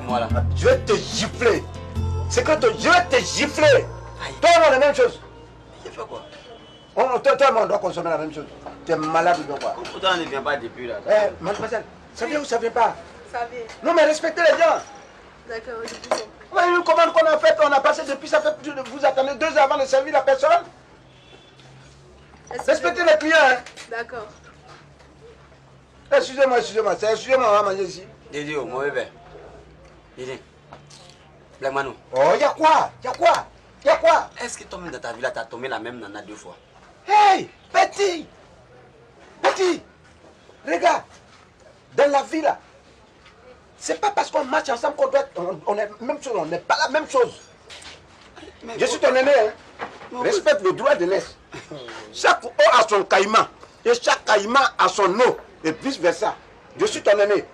moi là. Je vais te gifler. C'est que je vais te gifler. Toi et moi, la même chose. J'ai fait quoi? Toi et moi, on doit consommer la même chose. Tu es malade ou quoi? Pourtant, on ne vient pas depuis là. Eh, mademoiselle, ça vient ou ça vient pas? Ça vient. Non, mais respectez les gens. D'accord, je vous comprends. Oui, une commande qu'on a faite, on a passé depuis, ça fait plus de... Vous attendez 2 heures avant de servir la personne. Respectez les clients, hein. D'accord. Excusez-moi, excusez-moi, on va manger ici. Dédé, mon bébé. Dédé. Blague-moi. Oh, y'a quoi? Est-ce que toi-même dans ta vie là, t'as tombé la même nana 2 fois? Hey, petit, regarde, dans la vie là, c'est pas parce qu'on marche ensemble qu'on doit être, on est même chose, on n'est pas la même chose. Je suis ton aîné, hein. Respecte le droit de naissance. Chaque eau a son caïman, et chaque caïman a son eau, et vice versa. Je suis ton aîné.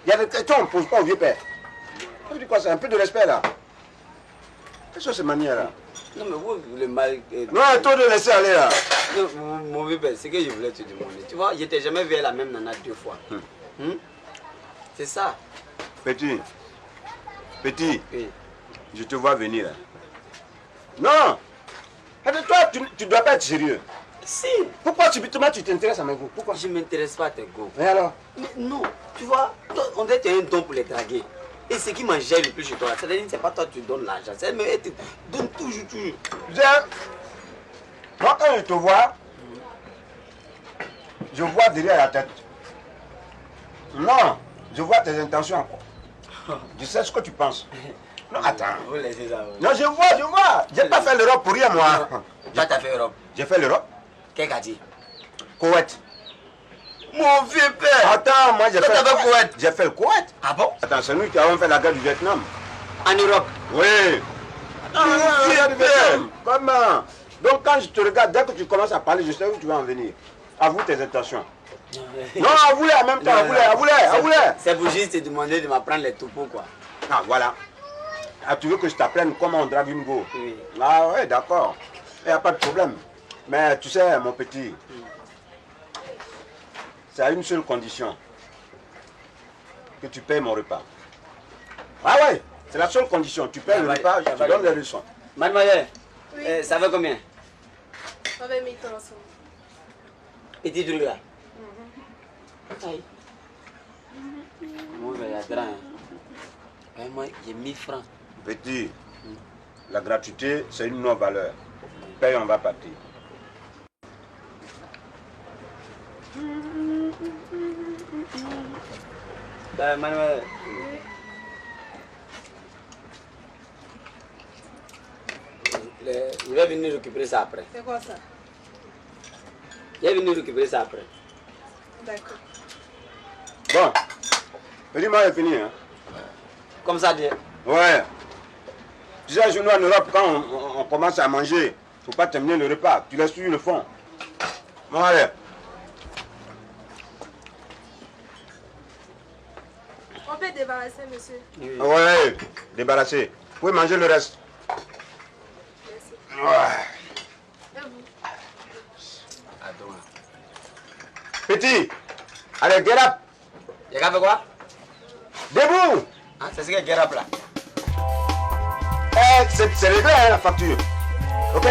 Il y a des questions, on ne pose pas au vieux père. Ça veut dire quoi, c'est un peu de respect là. Qu'est-ce que c'est manière là? Non, mais vous, le mal. Non, toi de laisser aller là. Non, mon bébé, c'est que je voulais te demander. Tu vois, je t'ai jamais vu la même nana 2 fois. C'est ça. Petit, Oui. je te vois venir là. Non! Toi, tu ne dois pas être sérieux. Si. Pourquoi subitement tu t'intéresses à mes goûts? Pourquoi? Je ne m'intéresse pas à tes goûts. Et alors? Mais non, tu vois, on dirait que tu as un don pour les draguer. Et ce qui m'engêne le plus chez toi, c'est-à-dire que c'est pas toi qui tu donnes l'argent, c'est mais tu donnes toujours. Moi, quand je te vois, je vois derrière la tête. Non, je vois tes intentions encore. Je sais ce que tu penses. Non, attends. Vous laissez ça. Non, je vois. J'ai pas fait l'Europe pour rien, moi. Toi, t'as fait Europe. J'ai fait l'Europe. Quel quartier? Koweït. Mon vieux père. Attends, moi j'ai Toi, fait t'as fait Koweït. J'ai fait le Koweït. Ah bon? Attends, c'est nous qui avons fait la guerre du Vietnam. En Europe. Oui. Mon vieux père. Comment? Donc quand je te regarde, dès que tu commences à parler, je sais où tu vas en venir. Avoue tes intentions. Non, avoue-les en même temps, avoue-les. C'est pour juste te demander de m'apprendre les toupos, quoi. Ah, voilà. Ah, tu veux que je t'apprenne comment on drague une go? Oui. Ah ouais, d'accord. Il n'y a pas de problème. Mais tu sais, mon petit, c'est à une seule condition. Que tu payes mon repas. Ah ouais, c'est la seule condition. Tu payes le repas, je te donne les leçons. Mademoiselle, Oui. ça fait combien? 20 000 francs. Petit truc là. Aïe. Moi, il y a 30. Moi, j'ai 1000 francs. Petit, la gratuité, c'est une non-valeur. Paye, on va partir. Mademoiselle. Je vais venir récupérer ça après. C'est quoi ça? Je vais venir récupérer ça après. D'accord. Bon, petit, moi, j'ai fini. Hein. Comme ça, Dieu. Ouais. Tu sais, chez nous en Europe, quand on commence à manger, il ne faut pas terminer le repas. Tu laisses sur le fond. Bon, allez. On peut débarrasser, monsieur. Oui. Ouais, débarrassé. Vous pouvez manger le reste. Merci. Ouais. Et vous? Attends. Petit, allez, get up. Tu as fait quoi? Debout. Ah, c'est ce que get up là. Eh, c'est réglé, hein, la facture. Ok?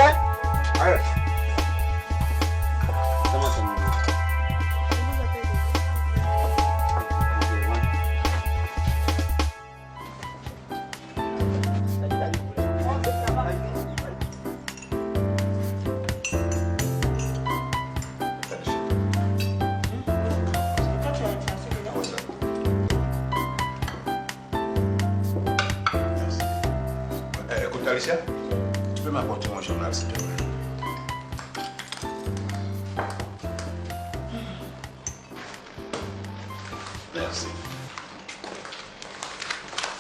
Allez. Comment ça me Écoute, Alicia, tu peux m'apporter mon journal, s'il te plaît? Merci.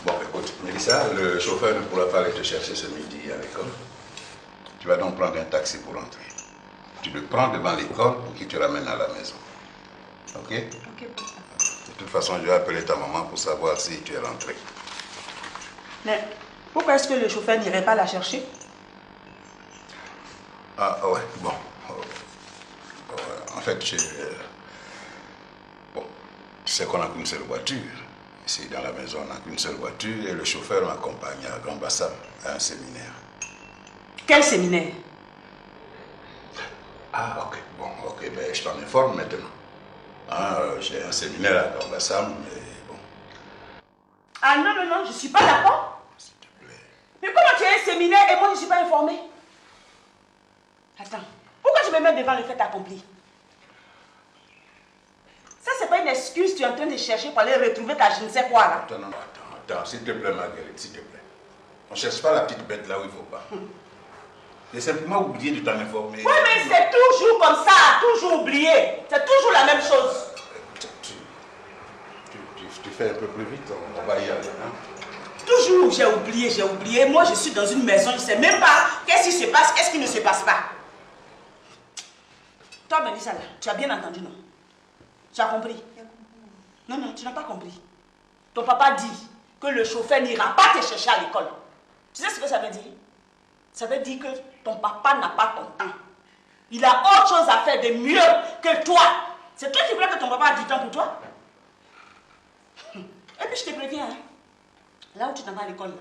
Bon, écoute, Mélissa, le chauffeur ne pourra pas aller te chercher ce midi à l'école. Tu vas donc prendre un taxi pour rentrer. Tu le prends devant l'école pour qu'il te ramène à la maison. Ok? Ok, papa. De toute façon, je vais appeler ta maman pour savoir si tu es rentré. Mais pourquoi est-ce que le chauffeur n'irait pas la chercher? Ah ouais, bon. En fait, bon, tu sais qu'on a qu'une seule voiture. Ici, dans la maison, on n'a qu'une seule voiture et le chauffeur m'accompagne à Grand Bassam, à un séminaire. Quel séminaire? Ah, ok, bon, ok, ben je t'en informe maintenant. Ah, j'ai un séminaire à Grand Bassam, mais bon. Ah non, non, non, je ne suis pas d'accord. S'il te plaît. Mais comment tu as un séminaire et moi je ne suis pas informée? Attends, pourquoi tu me mets devant le fait accompli? Ça, c'est pas une excuse, tu es en train de chercher pour aller retrouver ta je ne sais quoi là. Attends, non, attends, s'il te plaît, Marguerite, s'il te plaît. On ne cherche pas la petite bête là où il ne faut pas. J'ai simplement oublié de t'en informer. Oui, mais c'est toujours comme ça, toujours oublié. C'est toujours la même chose. Tu fais un peu plus vite, on va y aller. Hein? Toujours, j'ai oublié. Moi, je suis dans une maison, je ne sais même pas qu'est-ce qui se passe, qu'est-ce qui ne se passe pas. Toi, Mélissa, là, tu as bien entendu, non? Tu as compris? Non, non, tu n'as pas compris. Ton papa dit que le chauffeur n'ira pas te chercher à l'école. Tu sais ce que ça veut dire? Ça veut dire que ton papa n'a pas ton temps. Il a autre chose à faire de mieux que toi. C'est toi qui crois que ton papa a du temps pour toi? Et puis je te préviens, hein, là où tu t'en vas à l'école,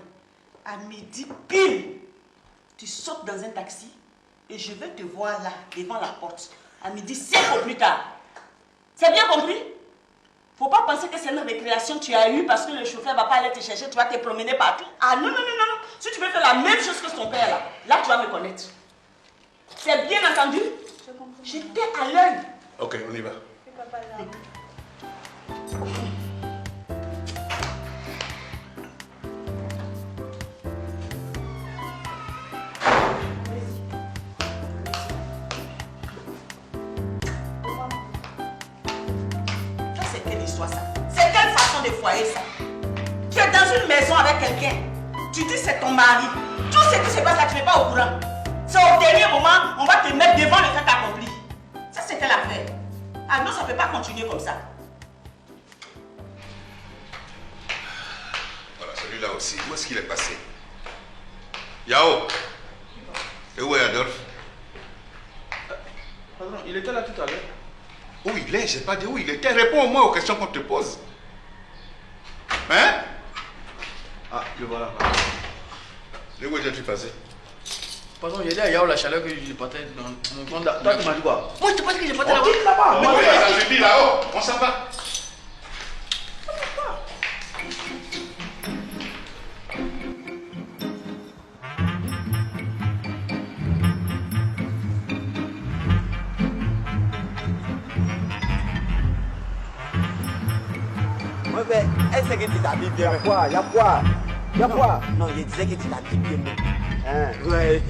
à midi pile, tu sautes dans un taxi et je vais te voir là, devant la porte, à midi 5 au plus tard. C'est bien compris? Faut pas penser que c'est une récréation que tu as eue parce que le chauffeur va pas aller te chercher, tu vas te promener partout. Ah non, non, non, non, non. Si tu veux faire la même chose que ton père là, là tu vas me connaître. C'est bien entendu? J'étais à l'œil. Ok, on y va. Papa, là. C'est quelle façon de foyer ça? Tu es dans une maison avec quelqu'un, tu dis c'est ton mari, tout ce qui se passe là tu n'es pas au courant. C'est au dernier moment, on va te mettre devant le fait accompli. Ça c'est quelle affaire? Ah non, ça ne peut pas continuer comme ça. Voilà, celui-là aussi, où est-ce qu'il est passé? Yao! Et où est Adolphe? Pardon, il était là tout à l'heure. Où il est? Je n'ai pas dit où il était. Réponds au moins aux questions qu'on te pose. Hein? Ah, le voilà. Et où es-tu passé? Pardon, il y a Yao la chaleur que je portais dans mon compte. Toi, tu m'as dit quoi? Moi je te pense que je portais On quitte là-bas. là-bas. Je dis là-haut, on s'en va. Est-ce que tu t'habilles bien? Y'a quoi? Non, je disais que tu t'habilles bien. Hein? Ouais.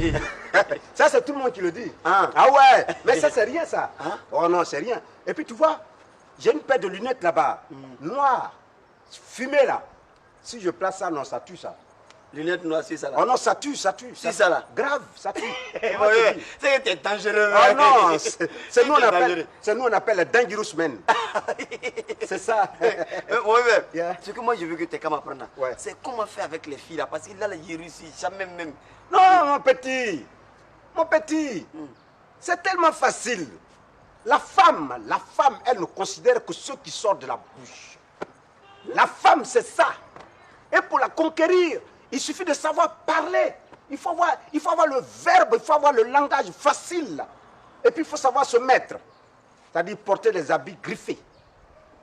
Ça, c'est tout le monde qui le dit. Ah. Ah ouais, mais ça, c'est rien, ça. Hein? Oh non, c'est rien. Et puis, tu vois, j'ai une paire de lunettes là-bas, noires, fumées là. Si je place ça, non, ça tue ça. Lunettes noires, c'est ça là. Oh non, ça tue. C'est ça là. Grave, ça tue. Ouais, c'est que t'es dangereux. Oh non, c'est nous, dangereux. on appelle les dangerous men. C'est ça. Ouais, Yeah. ce que moi je veux que tu aies m'apprendre, Ouais. c'est comment faire avec les filles là. Parce que là, j'ai réussi, jamais même. Non, mon petit, c'est tellement facile. La femme, elle ne considère que ce qui sort de la bouche. La femme, c'est ça. Et pour la conquérir, il suffit de savoir parler. Il faut avoir le verbe, il faut avoir le langage facile. Et puis il faut savoir se mettre. C'est-à-dire porter les habits griffés.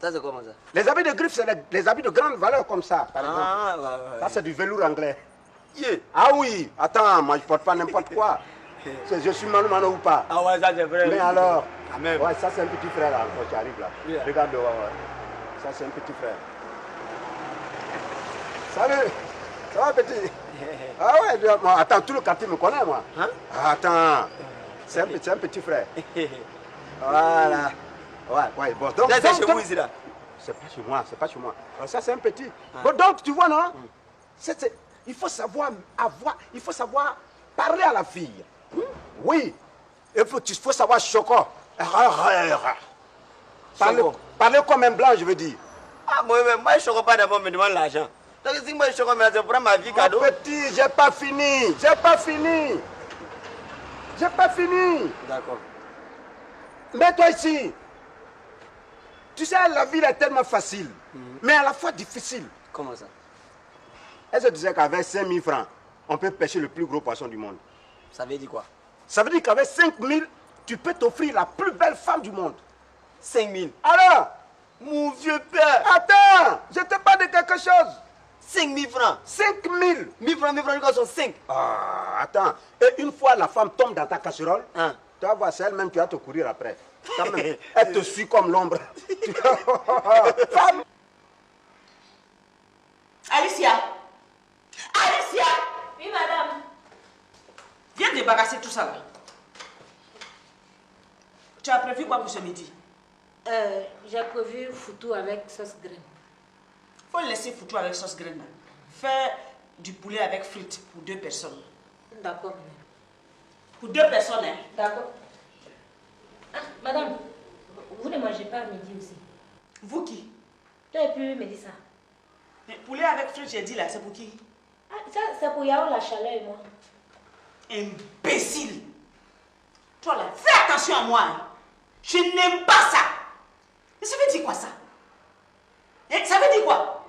Ça, c'est comment ça? Les habits de griffes, c'est les habits de grande valeur comme ça, par exemple. Ah, ouais. Ça, c'est du velours anglais. Yeah. Ah oui, attends, moi je porte pas n'importe quoi. Je suis mano ou pas. Ah ouais, ça c'est vrai. Mais alors, Quand même. ouais, ça c'est un petit frère là, quand tu arrives là. Yeah. Regarde dehors, ouais. Ça c'est un petit frère. Salut, ça va petit? Ah ouais, bon, attends, tout le quartier me connaît moi. Hein? Attends, c'est un petit frère. Voilà. Ouais, bon, donc... Ça, c'est chez donc- vous ici là. C'est pas chez moi. Ça, c'est un petit. Bon, donc, tu vois, non? Il faut savoir parler à la fille. Oui. Il faut savoir choco. Parler comme un blanc, je veux dire. Ah, moi, je ne pas d'abord me demande l'argent. Donc, si moi je choque, mais je prends ma vie Mon cadeau. petit, j'ai pas fini. J'ai pas fini. D'accord. Mets-toi ici. Tu sais, la vie est tellement facile, mais à la fois difficile. Comment ça? Elle se disait qu'avec 5 000 francs, on peut pêcher le plus gros poisson du monde. Ça veut dire quoi? Ça veut dire qu'avec 5 000, tu peux t'offrir la plus belle femme du monde. 5 000. Alors, Mon vieux père. attends, je te parle de quelque chose. 5 000 francs. 5 000. 1000 francs, ils sont 5. Ah, attends. Et une fois la femme tombe dans ta casserole, Hein? tu vas voir, c'est elle-même qui va te courir après. Quand même, elle te suit comme l'ombre. Femme. Alicia! Alicia! Oui, madame. Viens débarrasser tout ça là. Tu as prévu quoi pour ce midi? J'ai prévu foutou avec sauce graine. Faut laisser foutu avec sauce graine. Là. Fais du poulet avec frites pour 2 personnes. D'accord. Pour 2 personnes, hein? D'accord. Ah, madame, vous ne mangez pas à midi aussi. Vous qui? Toi et puis Mélissa. Mais poulet avec frites, j'ai dit là, c'est pour qui? Ah, ça, c'est pour Yao, la chaleur et moi. Imbécile! Toi là, fais attention à moi. Hein. Je n'aime pas ça. Mais ça veut dire quoi ça? Hein? Ça veut dire quoi?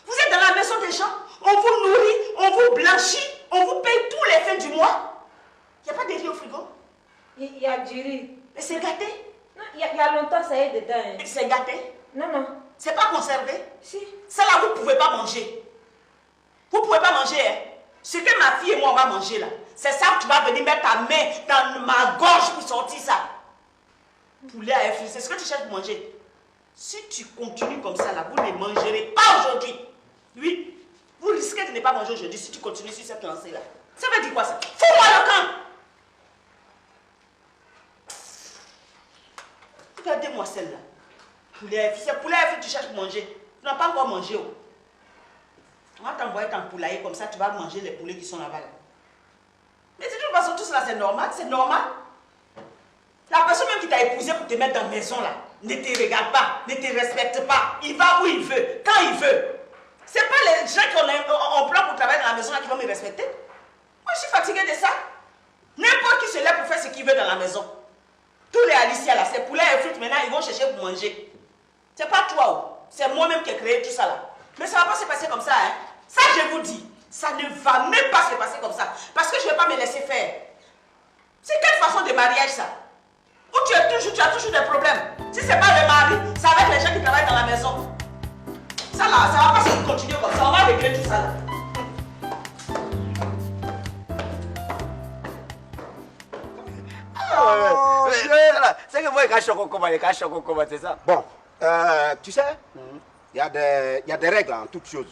Vous êtes dans la maison des gens, on vous nourrit, on vous blanchit, on vous paye tous les fins du mois. Il n'y a pas de riz au frigo? Il y a du riz. Mais c'est gâté. Non, il y a longtemps, ça est dedans. Hein. C'est gâté. Non, non. C'est pas conservé. Si. Ça là, vous ne pouvez pas manger. Vous ne pouvez pas manger. Hein? Ce que ma fille et moi on va manger là, c'est ça que tu vas venir mettre ta main dans ma gorge pour sortir ça. Poulet à effet, c'est ce que tu cherches pour manger. Si tu continues comme ça là, vous ne mangerez pas aujourd'hui. Oui, vous risquez de ne pas manger aujourd'hui si tu continues sur cette lancée là. Ça veut dire quoi ça? Fous-moi le camp! Regardez-moi celle-là. Poulet à effet, c'est poulet à effet que tu cherches pour manger. Tu n'as pas encore mangé. Oh. On va t'envoyer ton poulailler comme ça, tu vas manger les poulets qui sont là-bas. Là. Mais de toute façon, tout cela c'est normal, c'est normal. La personne même qui t'a épousé pour te mettre dans la maison là, ne te regarde pas, ne te respecte pas. Il va où il veut, quand il veut. C'est pas les gens qu'on plan pour travailler dans la maison là qui vont me respecter. Moi je suis fatiguée de ça. N'importe qui se lève pour faire ce qu'il veut dans la maison. Tous les Alicia là, ces poulets et frites maintenant, ils vont chercher pour manger. C'est pas toi, c'est moi-même qui ai créé tout ça là. Mais ça va pas se passer comme ça, hein. Ça, je vous dis, ça ne va même pas se passer comme ça. Parce que je ne vais pas me laisser faire. C'est quelle façon de mariage, ça? Où tu as toujours des problèmes. Si ce n'est pas le mari, c'est avec les gens qui travaillent dans la maison. Ça là, ça ne va pas se continuer comme ça. On va régler tout ça là. C'est que moi, je suis comment, c'est ça? Bon, tu sais, il y a des règles en toutes choses.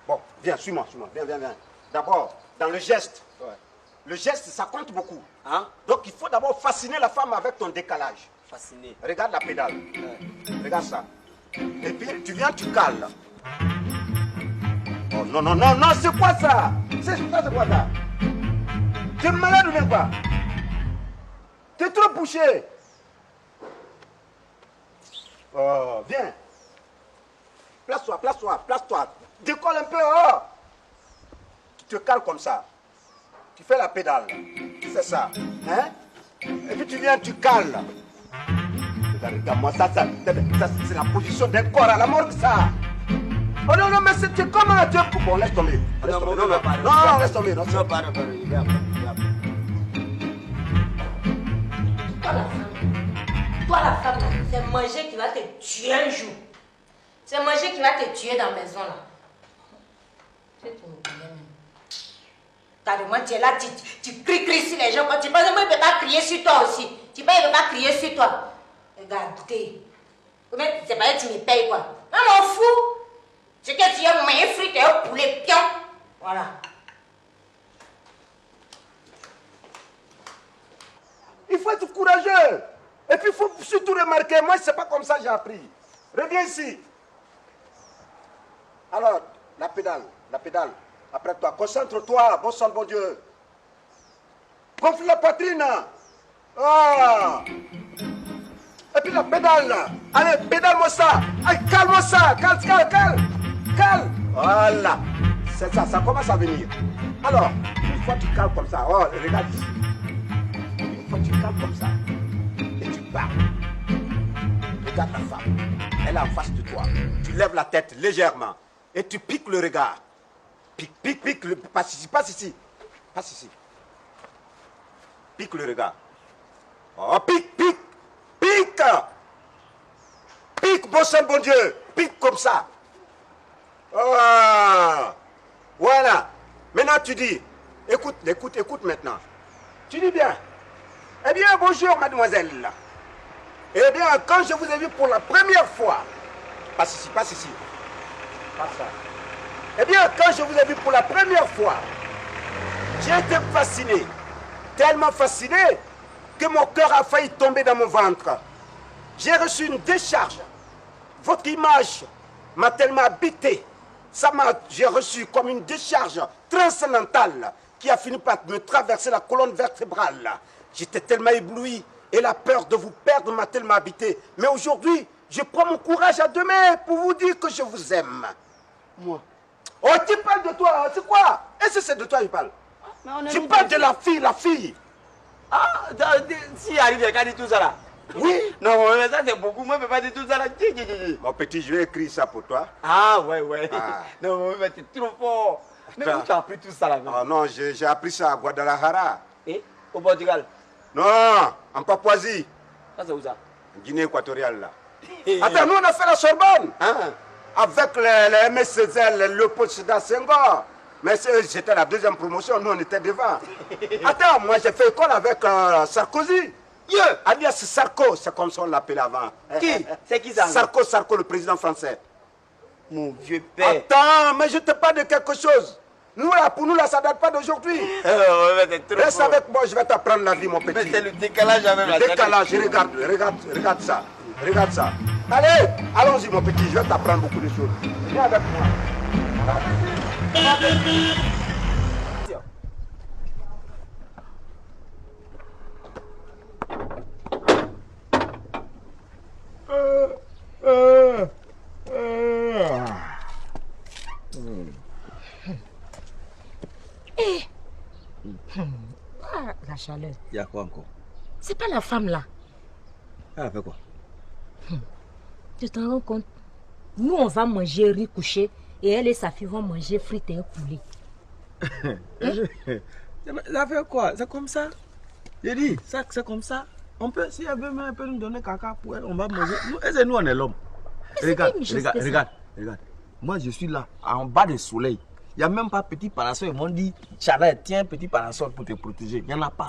Bon, viens, suis-moi, viens. D'abord, dans le geste. Le geste, ça compte beaucoup. Hein? Donc, il faut d'abord fasciner la femme avec ton décalage. Fasciné. Regarde la pédale. Regarde ça. Et puis, tu viens, tu cales. Oh, non, c'est quoi ça? C'est quoi ça? Tu es malade ou bien quoi? Tu es trop bouché. Oh, viens. Place-toi. Décolle un peu. Oh. Tu te cales comme ça. Tu fais la pédale. C'est ça. Hein? Et puis tu viens, tu cales. Regarde-moi, ça c'est la position d'un corps à la morgue, ça. Oh non, mais c'est comment? Bon, laisse tomber. Non, laisse tomber. Non, pardon. Toi, la femme, c'est manger qui va te tuer un jour. C'est manger qui va te tuer dans la maison, là. C'est ton problème. Carrément, tu es là, tu cries sur les gens. Quand tu penses que moi, il ne peut pas crier sur toi aussi. Tu penses qu'il ne peut pas crier sur toi. Regarde, c'est pas que tu me payes, quoi. Non, m'en fous. C'est que tu as moyen frites et un poulet pion. Voilà. Il faut être courageux. Et puis, il faut surtout remarquer, moi, c'est pas comme ça que j'ai appris. Reviens ici. Alors, la pédale. Après toi, concentre-toi, bon sang, bon Dieu. Gonfle la poitrine. Ah. Et puis la pédale là. Allez, pédale-moi ça. Allez, calme-moi ça. Calme. Voilà. C'est ça, ça commence à venir. Alors, une fois que tu calmes comme ça, oh, regarde ici. Une fois que tu calmes comme ça, et tu pars. Regarde ta femme. Elle est en face de toi. Tu lèves la tête légèrement et tu piques le regard. Pique. Passe ici. Passe ici. Pique le regard. Oh, pique. Pique, bon sang, bon Dieu. Pique comme ça. Oh, voilà. Maintenant, tu dis. Écoute maintenant. Tu dis bien. Eh bien, bonjour, mademoiselle. Eh bien, quand je vous ai vu pour la première fois. Passe ici. Passe ça. Eh bien, quand je vous ai vu pour la première fois, j'ai été fasciné. Tellement fasciné que mon cœur a failli tomber dans mon ventre. J'ai reçu une décharge. Votre image m'a tellement habité. J'ai reçu comme une décharge transcendantale qui a fini par me traverser la colonne vertébrale. J'étais tellement ébloui et la peur de vous perdre m'a tellement habité. Mais aujourd'hui, je prends mon courage à deux mains pour vous dire que je vous aime. Moi. Oh, tu parles de toi, c'est quoi? Est-ce que c'est de toi que je parle? Tu parles de la fille. Ah, si arrive, il a dit tout ça là. Oui. Non, mais ça c'est beaucoup, moi je ne peux pas dire tout ça là. Mon petit, je vais écrire ça pour toi. Ah, ouais. Ah. Non, mais c'est trop fort. Mais où tu as appris tout ça là? Oh non, j'ai appris ça à Guadalajara. Et au Portugal? Non, en Papouasie. Ça c'est où ça? Guinée équatoriale là. Attends, nous on a fait la Sorbonne. Ah. Avec le MS Césaire, le Léopold Sédar Senghor. Mais c'était la deuxième promotion, nous on était devant. Attends, moi j'ai fait école avec Sarkozy. Alias Sarko, c'est comme ça on l'appelait avant. Qui? C'est qui ça? Sarko, le président français. Mon vieux père. Attends, mais je te parle de quelque chose. Nous là, pour nous là, ça date pas d'aujourd'hui. Reste avec moi, je vais t'apprendre la vie, mon petit. Mais c'est le décalage avec la décalage, regarde ça. Regarde ça. Allez, allons-y mon petit, je vais t'apprendre beaucoup de choses. Viens avec moi. Ah, la chaleur. Il y a quoi encore? C'est pas la femme là. Elle a fait quoi? Tu t'en rends compte? Nous, on va manger riz couché et elle et sa fille vont manger frites et poulet. Elle a fait quoi? C'est comme ça? J'ai dit, ça c'est comme ça. On peut, si elle veut, elle peut nous donner caca pour elle, on va manger. Nous, on est l'homme. Regarde. Moi, je suis là, en bas du soleil. Il n'y a même pas petit parasol. Ils m'ont dit, Charles, tiens, petit parasol pour te protéger. Il n'y en a pas.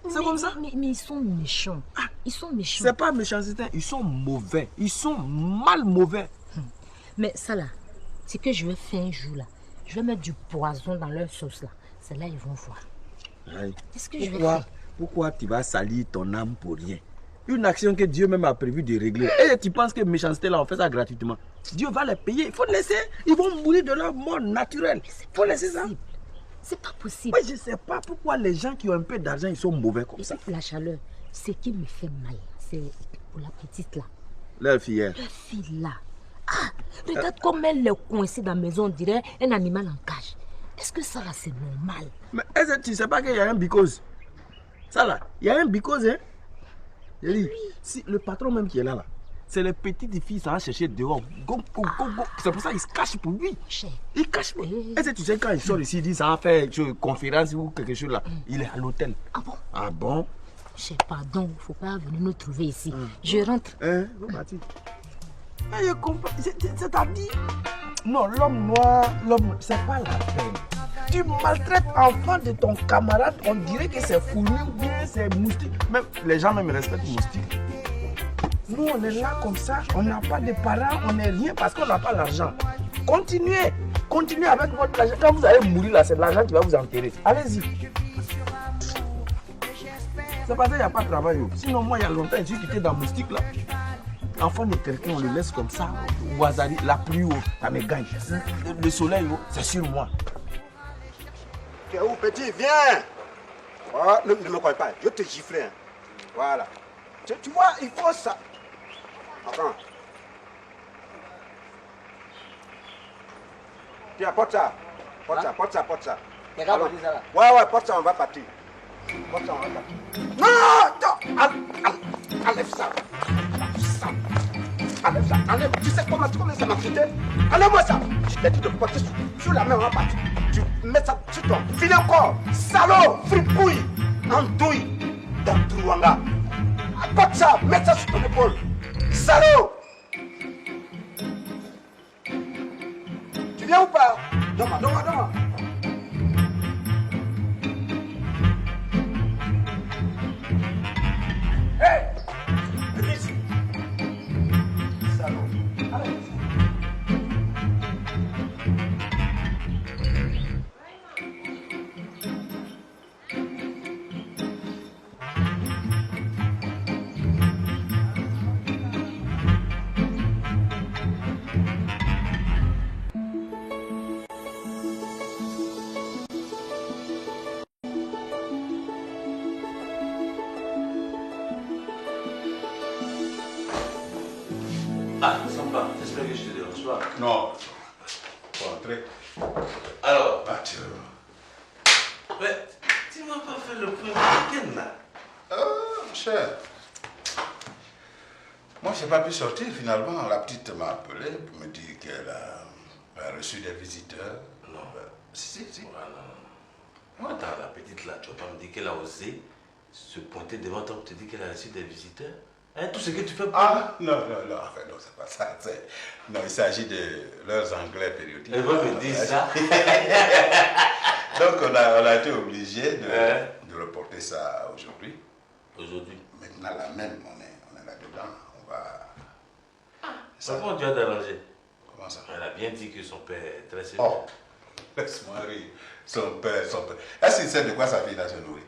C'est comme ça. Mais ils sont méchants. Ils sont méchants. C'est pas méchanceté, ils sont mauvais. Ils sont mal mauvais. Mais ça là, c'est que je vais faire un jour là. Je vais mettre du poison dans leur sauce là. C'est là ils vont voir. Qu'est-ce que je vais faire? Pourquoi tu vas salir ton âme pour rien? Une action que Dieu même a prévu de régler. Et tu penses que méchanceté là, on fait ça gratuitement? Dieu va les payer. Il faut laisser. Ils vont mourir de leur mort naturelle. Il faut laisser ça. C'est pas possible. Moi, je ne sais pas pourquoi les gens qui ont un peu d'argent, ils sont mauvais comme ça. La chaleur, ce qui me fait mal, c'est pour la petite là. Leur fille. Leur fille là. Ah, regarde comme elle est coincée dans la maison, on dirait un animal en cage. Est-ce que ça là, c'est normal? Mais est-ce que tu ne sais pas qu'il y a un bicose? Ça là, il y a un bicose, hein? Oui. Si le patron même qui est là, c'est les petites filles qui s'en chercher dehors. Go. C'est pour ça qu'ils se cachent pour lui. Il cache pour lui. Est-ce que tu sais quand il sort ici, il dit ça va faire une conférence ou quelque chose là, il est à l'hôtel. Ah bon? Ah bon? Chef, pardon, il ne faut pas venir nous trouver ici. Je rentre. Vous partir. Je comprends. C'est-à-dire, non, l'homme noir, c'est pas la peine. Tu maltraites enfant de ton camarade, on dirait que c'est fourmi ou bien c'est moustique. Même, les gens même respectent moustique. Nous, on est là comme ça, on n'a pas de parents, on n'est rien parce qu'on n'a pas l'argent. Continuez avec votre argent. Quand vous allez mourir là, c'est l'argent qui va vous enterrer. Allez-y. C'est parce qu'il n'y a pas de travail. Sinon, moi, il y a longtemps, je suis quitté dans moustique là. Enfant de quelqu'un, on le laisse comme ça, au hasard, la pluie, ça me gagne. Le soleil, c'est sur moi. Tu es où, petit? Viens! Oh, ne me crois pas, je te gifle. Hein. Voilà. Tu vois, il faut ça. Attends. Tiens, porte ça. Porte ça. Allons. Ouais, porte ça, on va partir. Non! Enlève ça. Enlève ça, enlève. Tu sais comment ça m'a foutu? Enlève-moi ça. Je t'ai dit de porter sur la main, on va partir. Tu mets ça sur toi. Finis encore. Salaud, fripouille, andouille, dans Trouanga. Apporte ça, mets ça sur ton épaule. Salaud. Tu viens ou pas? Donne-moi. Hey! Viens ici. Salaud. Allez. Ah, Samba, j'espère que je te dérange pas. Non. Faut entrer. Alors, Tu mais tu m'as pas fait le premier week-end là. mon cher. Moi, je n'ai pas pu sortir finalement. La petite m'a appelé pour me dire qu'elle a reçu des visiteurs. Non. Si. Moi, attends, la petite là, tu vas pas me dire qu'elle a osé se pointer devant toi pour te dire qu'elle a reçu des visiteurs. Hein, tout ce que tu fais pour... Ah, non, enfin, non, c'est pas ça. Non, il s'agit de leurs anglais périodiques. Elle va me dire ça. Donc, on a été obligé de reporter ça aujourd'hui. Aujourd'hui. Maintenant, là même, on est là-dedans. On va... Comment tu as d'arranger? Comment ça? Elle a bien dit que son père est très sévère. Oh, laisse-moi rire. Son père. Est-ce qu'il sait de quoi sa fille là se nourrit?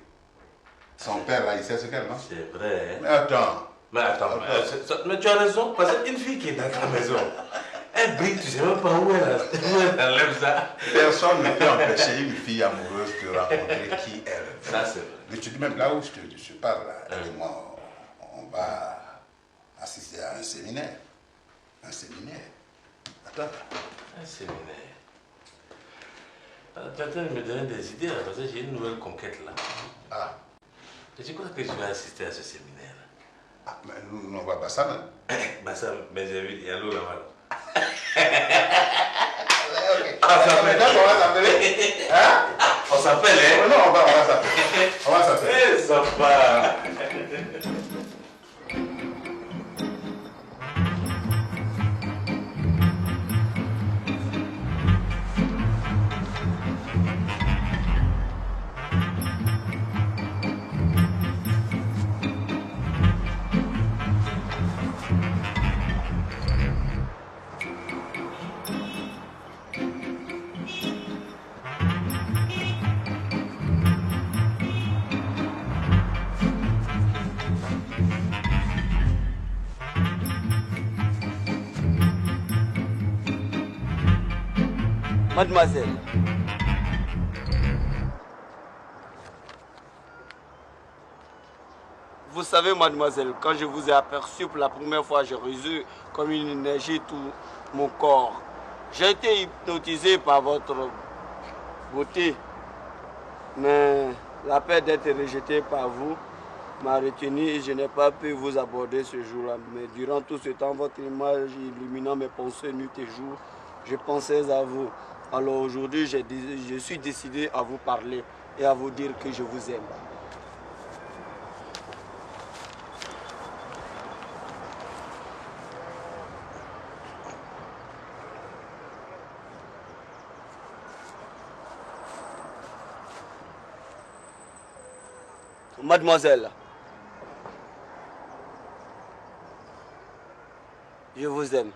Son père là, il sait ce qu'elle mange? C'est vrai, hein? Mais attends. Mais tu as raison, parce qu'une fille qui est dans ta maison, elle brille, tu ne sais même pas où elle enlève ça. Personne ne peut empêcher une fille amoureuse de rencontrer qui elle veut. Ça, c'est vrai. Mais tu dis même là où je te parle, là, elle et moi, on va assister à un séminaire. Un séminaire. Attends. Un séminaire. Tu es en train de me donner des idées là, parce que j'ai une nouvelle conquête là. Ah. Et tu crois que je vais assister à ce séminaire là? Ah, mais nous, on va pas ça, mais. Bah ça, mais j'ai vu, il y a l'eau là-bas. Ah, ça fait on va s'appeler. Hein? On s'appelle, hein? Non, on va s'appeler. On va s'appeler. Eh, ça va. Mademoiselle, vous savez, mademoiselle, quand je vous ai aperçu pour la première fois, j'ai reçu comme une énergie tout mon corps. J'ai été hypnotisé par votre beauté, mais la peur d'être rejeté par vous m'a retenu et je n'ai pas pu vous aborder ce jour-là. Mais durant tout ce temps, votre image illuminant mes pensées nuit et jour, je pensais à vous. Alors aujourd'hui, je suis décidé à vous parler et à vous dire que je vous aime. Mademoiselle, je vous aime.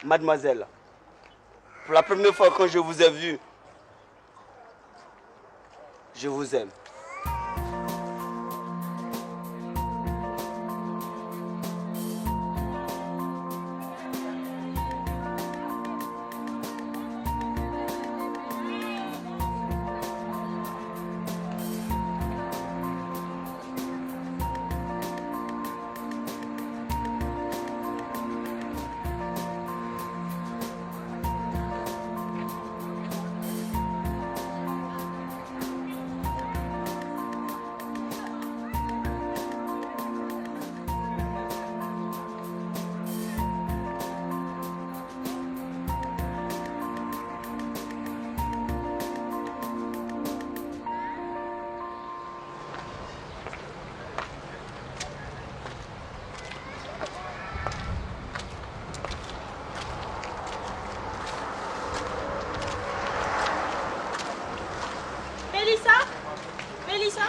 Mademoiselle, pour la première fois quand je vous ai vu, je vous aime. qui ça?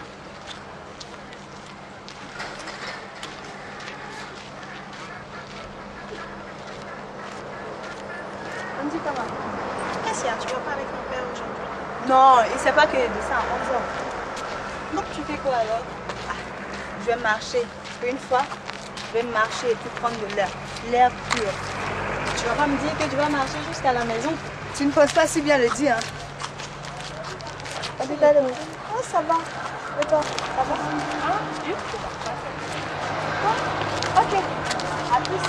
On dit comment? Qu'est-ce qu'il y a? Tu vas pas avec mon père aujourd'hui? Non, il ne sait pas que de ça à 11h. Donc tu fais quoi alors? Je vais marcher. Une fois, je vais marcher et puis prendre de l'air. L'air pur. Tu vas pas me dire que tu vas marcher jusqu'à la maison? Tu ne poses pas si bien le dire. Hein? Oh, ça va. Et toi, ça va? Hein? Ok. À plus.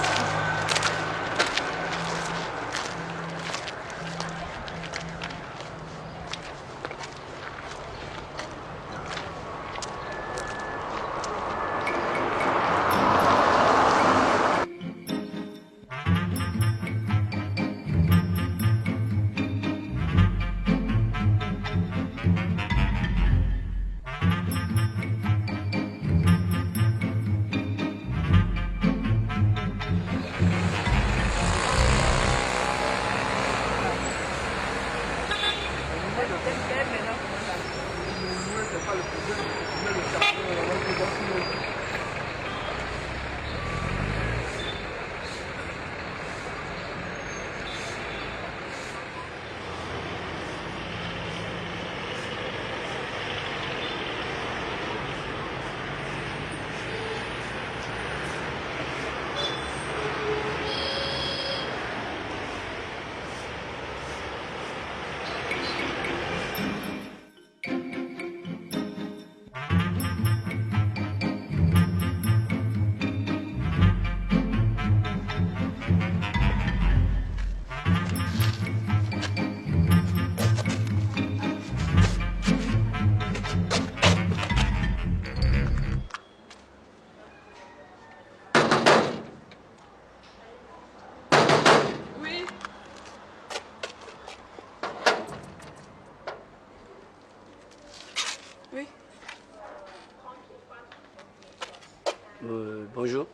Bonjour.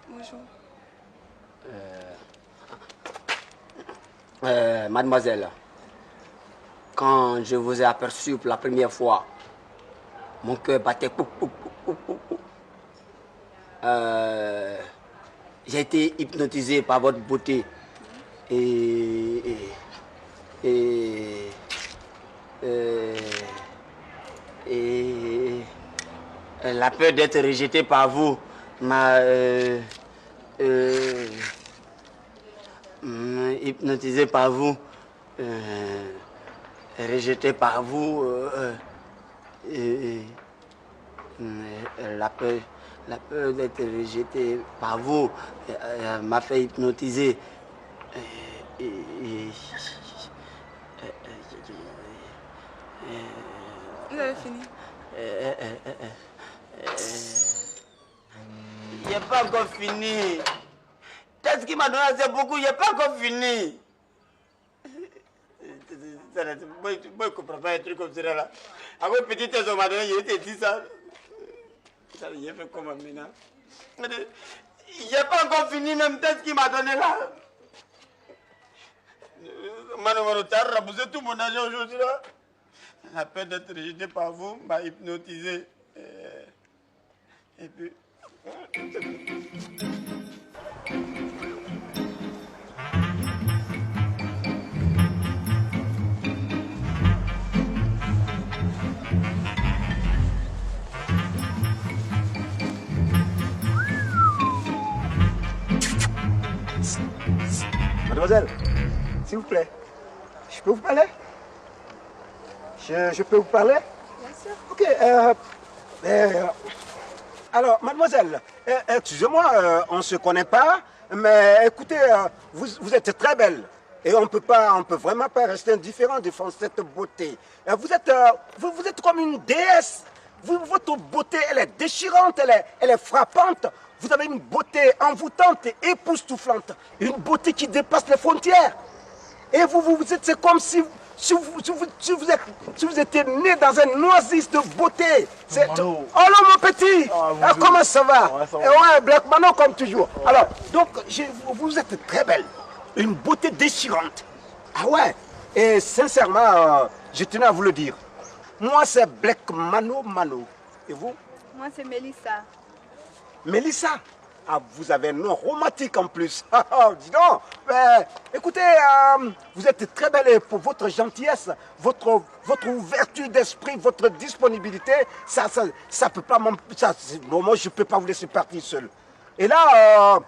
Bonjour. Mademoiselle, quand je vous ai aperçu pour la première fois, mon cœur battait pou, pou, pou, pou, pou, pou. J'ai été hypnotisé par votre beauté et la peur d'être rejeté par vous m'a hypnotisé par vous, rejeté par vous, la peur d'être rejeté par vous m'a fait hypnotiser. Vous avez fini? Il n'est pas encore fini. Qu'est-ce qui m'a donné assez beaucoup? Il n'est pas encore fini. Moi, je ne comprends pas un truc comme ça là. Après, petit on m'a donné, il était dit ça. Ça, il a fait comment maintenant? Il n'est pas encore fini même. Qu'est-ce qu'il m'a donné là? Vous êtes tout mon argent aujourd'hui là. La peur d'être rejeté par vous m'a hypnotisé. Et puis... Mademoiselle, s'il vous plaît, je peux vous parler? Je peux vous parler? Bien sûr. Ok. Alors, mademoiselle, excusez-moi, on ne se connaît pas, mais écoutez, vous êtes très belle. Et on peut vraiment pas rester indifférent devant cette beauté. Vous êtes comme une déesse. Votre beauté, elle est déchirante, elle est frappante. Vous avez une beauté envoûtante et époustouflante. Une beauté qui dépasse les frontières. Et c'est comme si vous étiez né dans un oasis de beauté. Oh là, mon petit, comment ça va? Ouais, Black Manon comme toujours. Alors, donc, vous êtes très belle. Une beauté déchirante. Ah ouais. Et sincèrement, je tenais à vous le dire. Moi, c'est Black Mano Mano. Et vous? Moi, c'est Mélissa. Mélissa? Ah, vous avez un nom romantique en plus. Dis donc. Écoutez, vous êtes très belle et pour votre gentillesse, votre ouverture d'esprit, votre disponibilité, ça peut pas moi, je peux pas vous laisser partir seul. Et là,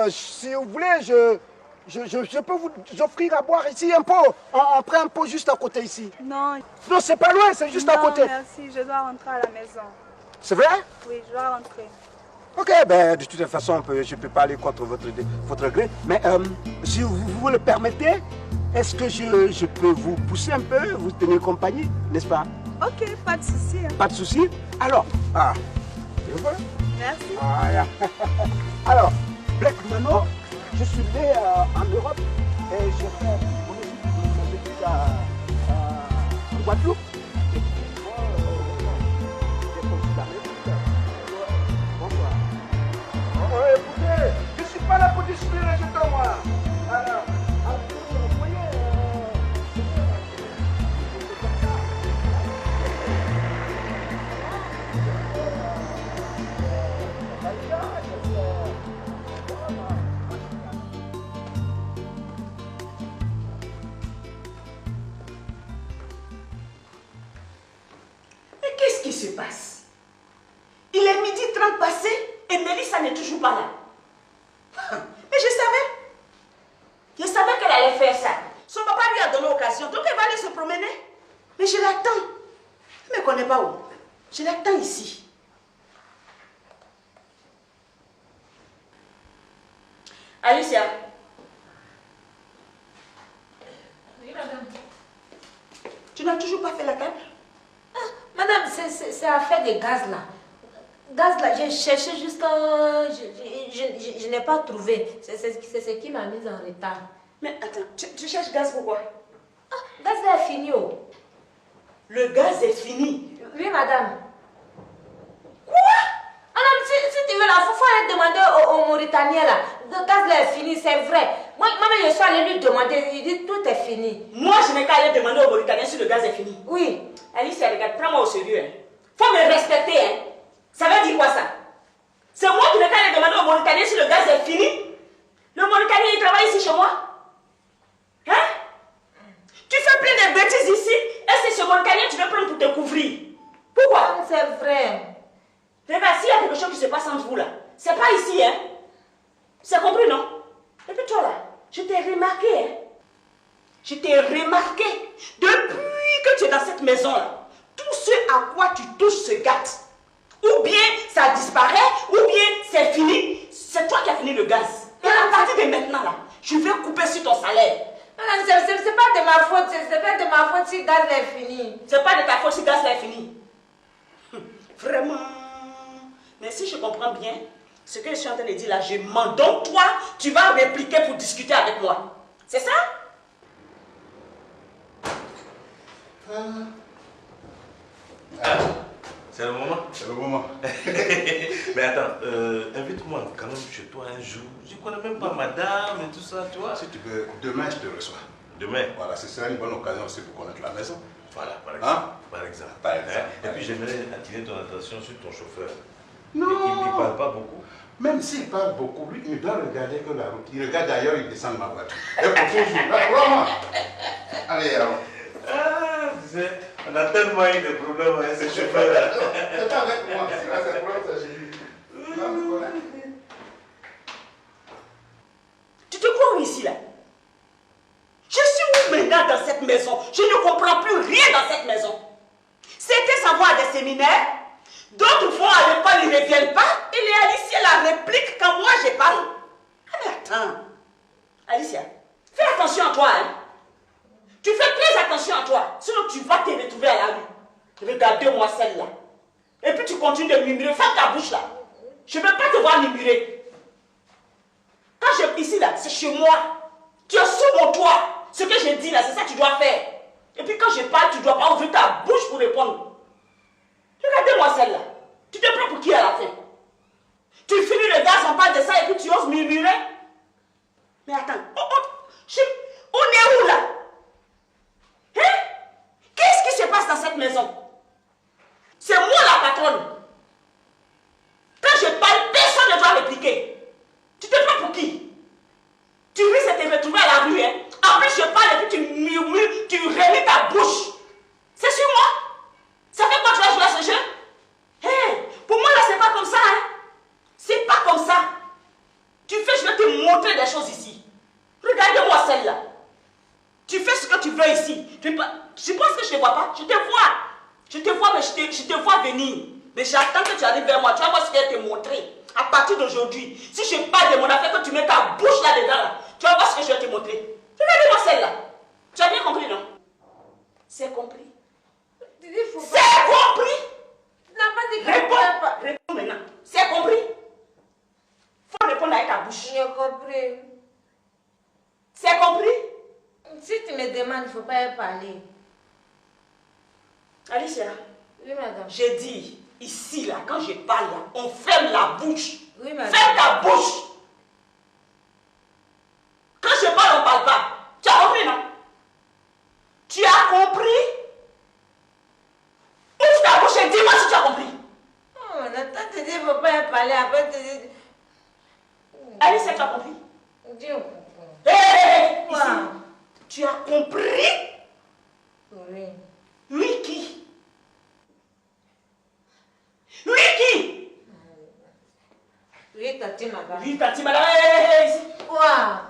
si vous voulez, je peux vous offrir à boire ici un pot. On prend un pot juste à côté ici. Non. Non, c'est pas loin, c'est juste à côté. Non, merci, je dois rentrer à la maison. C'est vrai? Oui, je dois rentrer. Ok, ben de toute façon, je ne peux pas aller contre votre gré. Mais si vous le permettez, est-ce que je peux vous pousser un peu, vous tenir compagnie, n'est-ce pas? Ok, pas de souci. Hein. Pas de souci. Alors, merci. Voilà. Alors, Black Mano, je suis né en Europe et j'ai fait mon étude en Guadeloupe. Écoutez, je ne suis pas là pour distribuer les jetons, moi. Alors, vous voyez, Mais qu'est-ce qui se passe? Il est 12h30 passé et Mélissa n'est toujours pas là. Mais je savais qu'elle allait faire ça. Son papa lui a donné l'occasion, donc elle va aller se promener. Mais je l'attends. Elle ne me connaît pas où. Je l'attends ici. Alicia. Oui, madame. Tu n'as toujours pas fait la table? Ah, madame, c'est affaire de gaz là. Gaz là, j'ai cherché jusqu'à... Je n'ai pas trouvé. C'est ce qui m'a mise en retard. Mais attends, tu cherches gaz pourquoi? Ah, gaz là est fini. Oh. Le gaz est fini? Oui, madame. Quoi? Madame, si tu veux, la faut aller demander au Mauritanien là. Le gaz là est fini, c'est vrai. Moi, je suis allée lui demander, il dit tout est fini. Moi, je n'ai qu'à aller demander au Mauritanien si le gaz est fini. Oui. Alicia, regarde, prends-moi au sérieux. Hein. Faut me respecter. Hein. Ça veut dire quoi ça? C'est moi qui n'ai qu'à aller demander au Mauritanien si le gaz est fini? Le Mauritanien, il travaille ici chez moi? Hein? Tu fais plein de bêtises ici et c'est ce Mauritanien que tu veux prendre pour te couvrir. Pourquoi? C'est vrai. Regarde, s'il y a quelque chose qui se passe entre vous là, c'est pas ici, hein? C'est compris, non? Et puis toi là, je t'ai remarqué, hein? Je t'ai remarqué. Depuis que tu es dans cette maison là, tout ce à quoi tu touches se gâte. Ou bien ça disparaît, ou bien c'est fini. C'est toi qui as fini le gaz. Et à partir de maintenant là, je vais couper sur ton salaire. Madame, c'est pas de ma faute, c'est pas de ma faute si le gaz est fini. C'est pas de ta faute si le gaz est fini. Vraiment. Mais si je comprends bien, ce que je suis en train de dire là, je mens. Donc toi, tu vas répliquer pour discuter avec moi. C'est ça? C'est le moment? C'est le moment. Mais attends, invite-moi quand même chez toi un jour. Je ne connais même pas madame et tout ça, tu vois. Si tu veux, demain je te reçois. Demain? Voilà, ce sera une bonne occasion aussi pour connaître la maison. Voilà, par exemple. Hein? Par exemple. Par exemple. Et puis j'aimerais attirer ton attention sur ton chauffeur. Non. Il ne parle pas beaucoup. Même s'il parle beaucoup, lui, il doit regarder que la route. Il regarde d'ailleurs, il descend de ma voiture. Et pour toujours. Vraiment. Allez, alors. Ah, tu sais, on a tellement eu de problèmes avec ce chauffeur-là. C'est pas avec moi, c'est le problème, c'est chez lui. Tu te crois où ici là? Je suis où maintenant dans cette maison? Je ne comprends plus rien dans cette maison. Certains s'en vont à des séminaires, d'autres vont à l'école, ils ne reviennent pas. Et les Alicia la réplique quand moi je parle. Ah mais attends, Alicia, fais attention à toi, hein. Tu fais très attention à toi, sinon tu vas te retrouver à la rue. Regardez-moi celle-là. Et puis tu continues de murmurer, ferme ta bouche là. Je ne veux pas te voir murmurer. Quand je suis ici là, c'est chez moi. Tu es sous mon toit. Ce que je dis là, c'est ça que tu dois faire. Et puis quand je parle, tu ne dois pas ouvrir ta bouche pour répondre. Regardez-moi celle-là. Tu te prends pour qui à la fin? Tu finis le gaz, on parle de ça et puis tu oses murmurer? Mais attends, on est où là? Hein? Qu'est-ce qui se passe dans cette maison? patronne. Quand je parle, personne ne doit répliquer. Tu te prends pour qui? Tu risques de te retrouver à la rue, hein? En plus, je parle et puis tu murmures, tu relis ta bouche. C'est sur moi? Ça fait quoi tu vas jouer à ce jeu? Hey, pour moi, là, c'est pas comme ça, hein? C'est pas comme ça. Tu fais, je vais te montrer des choses ici. Regarde-moi celle-là. Tu fais ce que tu veux ici. Tu penses que je ne te vois pas? Je te vois. Je te vois, mais je te vois venir. Mais j'attends que tu arrives vers moi. Tu vas voir ce que je vais te montrer. À partir d'aujourd'hui, si je parle de mon affaire, que tu mets ta bouche là-dedans, là, tu vas voir ce que je vais te montrer. Regarde-moi celle-là. Tu as bien compris, non? C'est compris. C'est compris. Tu n'as pas dit que Réponds maintenant. C'est compris. Faut répondre avec ta bouche. J'ai compris. C'est compris? Si tu me demandes, il ne faut pas y parler. Alicia. Oui, madame. J'ai dit, ici, là, quand je parle, là, on ferme la bouche. Oui, madame. Ferme ta bouche. Quand je parle, on ne parle pas. Tu as compris, non? Tu as compris? Ouvre ta bouche et dis-moi si tu as compris. Oh, madame, quand tu dis qu'il ne faut pas y parler, après tu dis... Alicia, tu as compris? Dieu. Hé, ici. Tu as compris? Oui. Oui, qui? Oui, qui? Oui, Tati, madame. Oui, Tati, madame. Hé, ici. Quoi?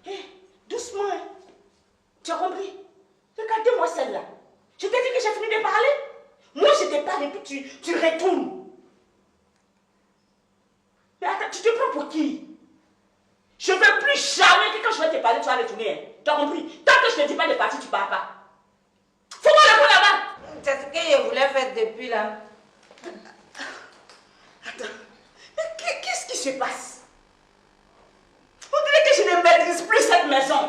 Hé, doucement, hein. Tu as compris? Regardez-moi celle-là. Je t'ai dit que j'ai fini de parler. Moi, je te parle et puis tu retournes. Mais attends, tu te prends pour qui? Je ne veux plus jamais que quand je vais te parler, tu vas retourner. Hein. Tu as compris? Tant que je ne te dis pas de partir, tu ne pars pas. Faut-moi le prendre là-bas. C'est ce que je voulais faire depuis là. Attends, mais qu'est-ce qui se passe? On dirait que je ne maîtrise plus cette maison.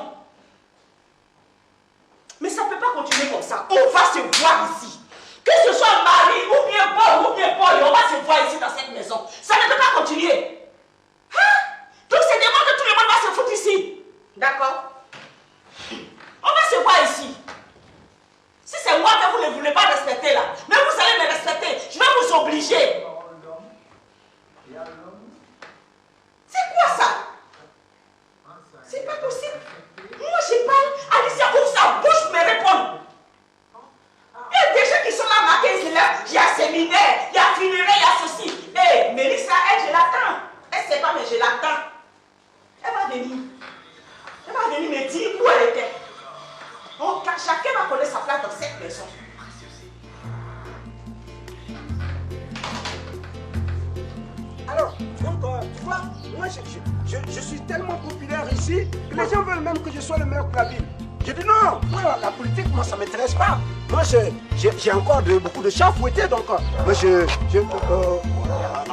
Mais ça ne peut pas continuer comme ça. On va se voir ici. Que ce soit Marie ou bien Paul, on va se voir ici dans cette maison. Ça ne peut pas continuer. Hein? Donc c'est de moi que tout le monde va se foutre ici. D'accord? On va se voir ici. Si c'est moi que vous ne voulez pas respecter là, mais vous allez me respecter. Je vais vous obliger. C'est quoi ça? C'est pas possible. Moi je parle, Alicia ouvre sa bouche pour me répondre. Il y a des gens qui sont là marqués, c'est là. Il y a séminaire, il y a funéraire, il y a ceci. Hé, Mélissa, elle, je l'attends. Elle ne sait pas, mais je l'attends. Elle va venir. Elle va venir me dire où elle était. Donc, chacun va connaître sa place dans cette maison. Alors, donc, tu vois, moi je suis tellement populaire ici que les gens veulent même que je sois le meilleur de la ville. Je dis non, moi la politique, moi ça ne m'intéresse pas. Moi j'ai encore beaucoup de chats fouettés, donc moi on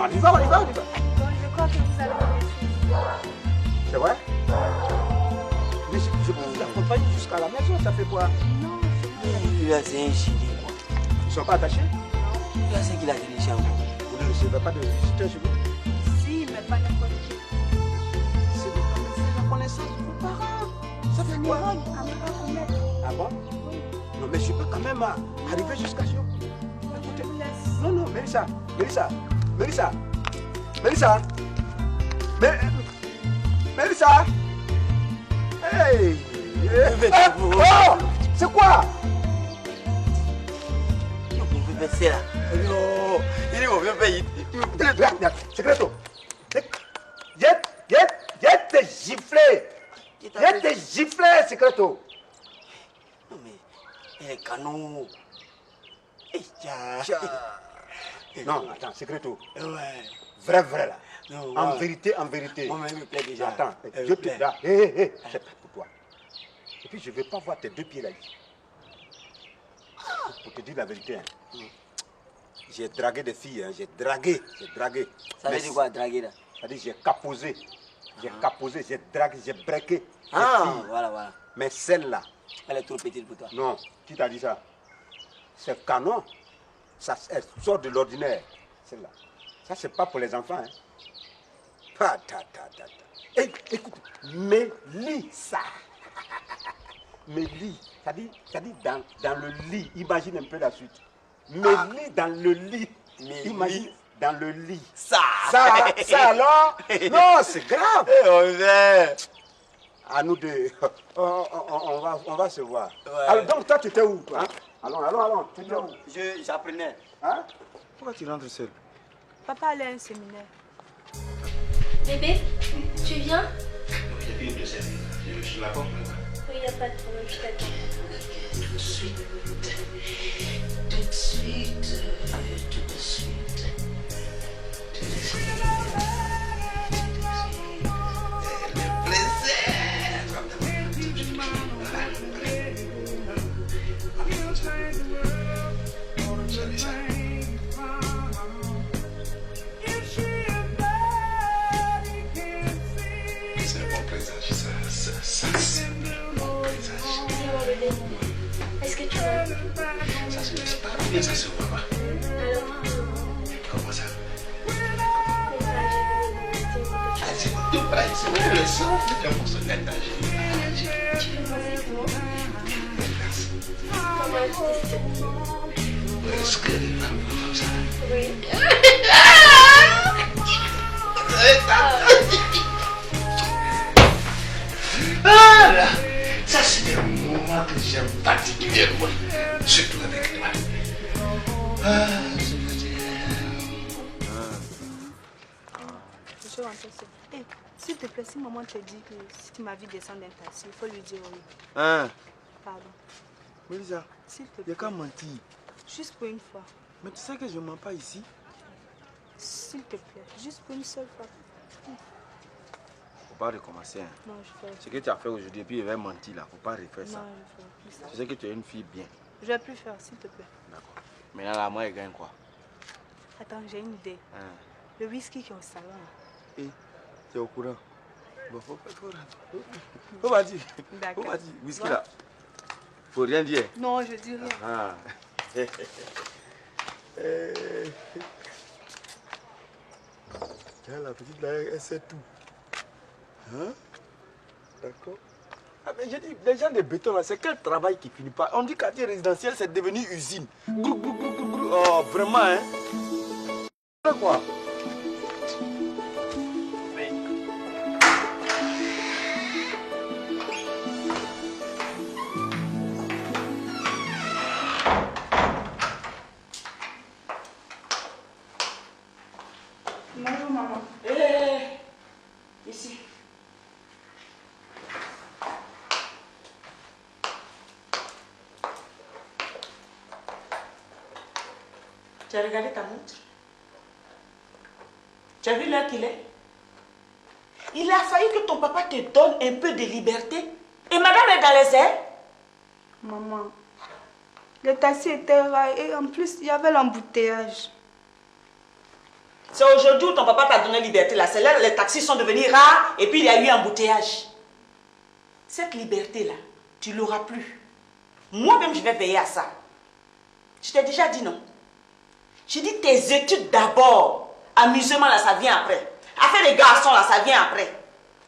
y va. Bon, je crois que vous allez réussir. C'est vrai? Mais je peux vous accompagner jusqu'à la maison, ça fait quoi? Non, Là, c'est un gilet, quoi. Ils ne sont pas attachés? Là, c'est qu'il a donné chez moi. Vous ne recevez pas de visiteurs chez vous? si, mais pas n'importe qui. C'est la connaissance de vos parents. Ça fait quoi? À ne pas commettre. Ah bon? Oui. Non, mais je peux quand même arriver jusqu'à chez vous. Je vous laisse. Non, non, Mélissa. Mélissa. Hey! Oh! C'est quoi? Vous pouvez faire là. Non, il est mauvais pays. Regarde, Secreto. J'ai te giflé. J'ai te giflé, Secreto. Non, mais il est canon. Non, attends, Secreto. Ouais. Vrai là. Non, En ouais. vérité. Moi-même, il me plaît déjà. Attends, Il je me te plaît. là. Hé, c'est pas pour toi. Et puis je ne vais pas voir tes deux pieds là ici. Pour te dire la vérité. Hein. J'ai dragué des filles, hein. J'ai dragué. Ça veut dire quoi, draguer là? Ça veut dire j'ai caposé. J'ai dragué, j'ai breaké. Ah, voilà. Mais celle-là, Elle est trop petite pour toi. non, qui t'a dit ça? C'est canon. Ça, elle sort de l'ordinaire, celle-là. Ça, c'est pas pour les enfants. Hein. Eh, écoute, Mélissa. Mélie, ça dit dans le lit. Imagine un peu la suite. Mélie dans le lit. Imagine, dans le lit. Ça Alors? Non, c'est grave. À nous deux, on va se voir. Ouais. Alors, donc, toi, tu étais où? Hein? Allons. Tu étais où? J'apprenais. Hein? Pourquoi tu rentres seul? Papa allait à un séminaire. Bébé, tu viens? Il y a une de ces je la porte. Oui, il n'y a pas de problème, je t'attends. Tout de suite. Le plaisir. C'est un bon présage, ça c'est un bon présage. Dis-moi, bébé, est-ce que tu m'aimes? Ça se laisse pas, bien ça se voit pas. Alors, Comment ça? c'est pas j'ai C'est vrai, le sang, c'est un morceau de neige. Tu veux penser comment? Merci. Comment Est-ce que les femmes font comme ça? Oui. Ah là, ça c'est des moments que j'aime particulièrement, surtout avec toi. Ah, Je vais rentrer seul. Hey, s'il te plaît, si maman te dit que si tu m'as vu descendre d'un taxi, il faut lui dire oui. Hein? Pardon. Mélissa, S'il te il n'y a plaît. qu'à mentir. Juste pour une fois. Mais tu sais que je ne mens pas ici. S'il te plaît. Juste pour une seule fois. Faut pas recommencer. Hein. Non, je vais. Ce que tu as fait aujourd'hui, puis il va mentir là. Faut pas refaire ça. Non, je vais plus ça. Tu sais que tu es une fille bien. Je vais plus faire, s'il te plaît. D'accord. Maintenant là, moi, il gagne quoi? Attends, j'ai une idée. Hein? Le whisky qui est au salon. Et tu es au courant? Bon, faut pas dire. D'accord. Faut pas dire. Whisky là. Faut rien dire. Non, je dis rien. Ah. Tiens, la petite là, elle sait tout. Hein? D'accord. Ah, mais j'ai dit, les gens de béton là, c'est quel travail qui finit pas? On dit quartier résidentiel, c'est devenu usine. Grou, grou, grou, grou, grou. Oh, vraiment, hein? Quoi? Bonjour, maman. Ici. Tu as regardé ta montre? Tu as vu l'heure qu'il est? Il a fallu que ton papa te donne un peu de liberté. Et madame est dans les airs. Maman, le taxi était rare et en plus, il y avait l'embouteillage. C'est aujourd'hui où ton papa t'a donné liberté là. C'est là que les taxis sont devenus rares et puis il y a eu un embouteillage. Cette liberté-là, tu ne l'auras plus. Moi-même, je vais veiller à ça. Je t'ai déjà dit non. J'ai dit tes études d'abord. Amusement là, ça vient après. Affaire des garçons là, ça vient après.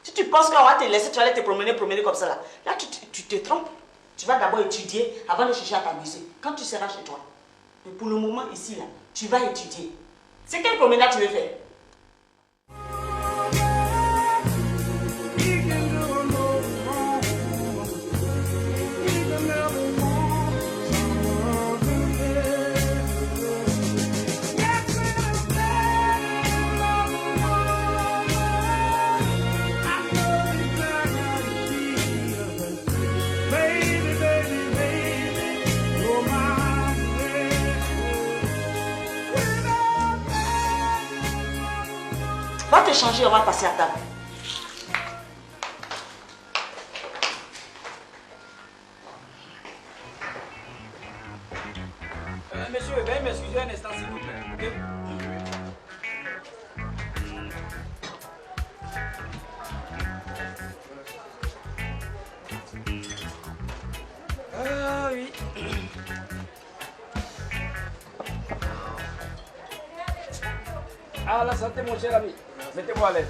Si tu penses qu'on va te laisser, tu vas aller te promener comme ça là. Là, tu te trompes. Tu vas d'abord étudier avant de chercher à t'amuser. Quand tu seras chez toi. Mais pour le moment, ici là, tu vas étudier. C'est quelle promenade tu veux faire? Va te changer, on va passer à table. Monsieur, veuillez m'excuser un instant, s'il vous plaît. Ah oui. Ah, la santé, mon cher ami. Mettez-moi à l'aise.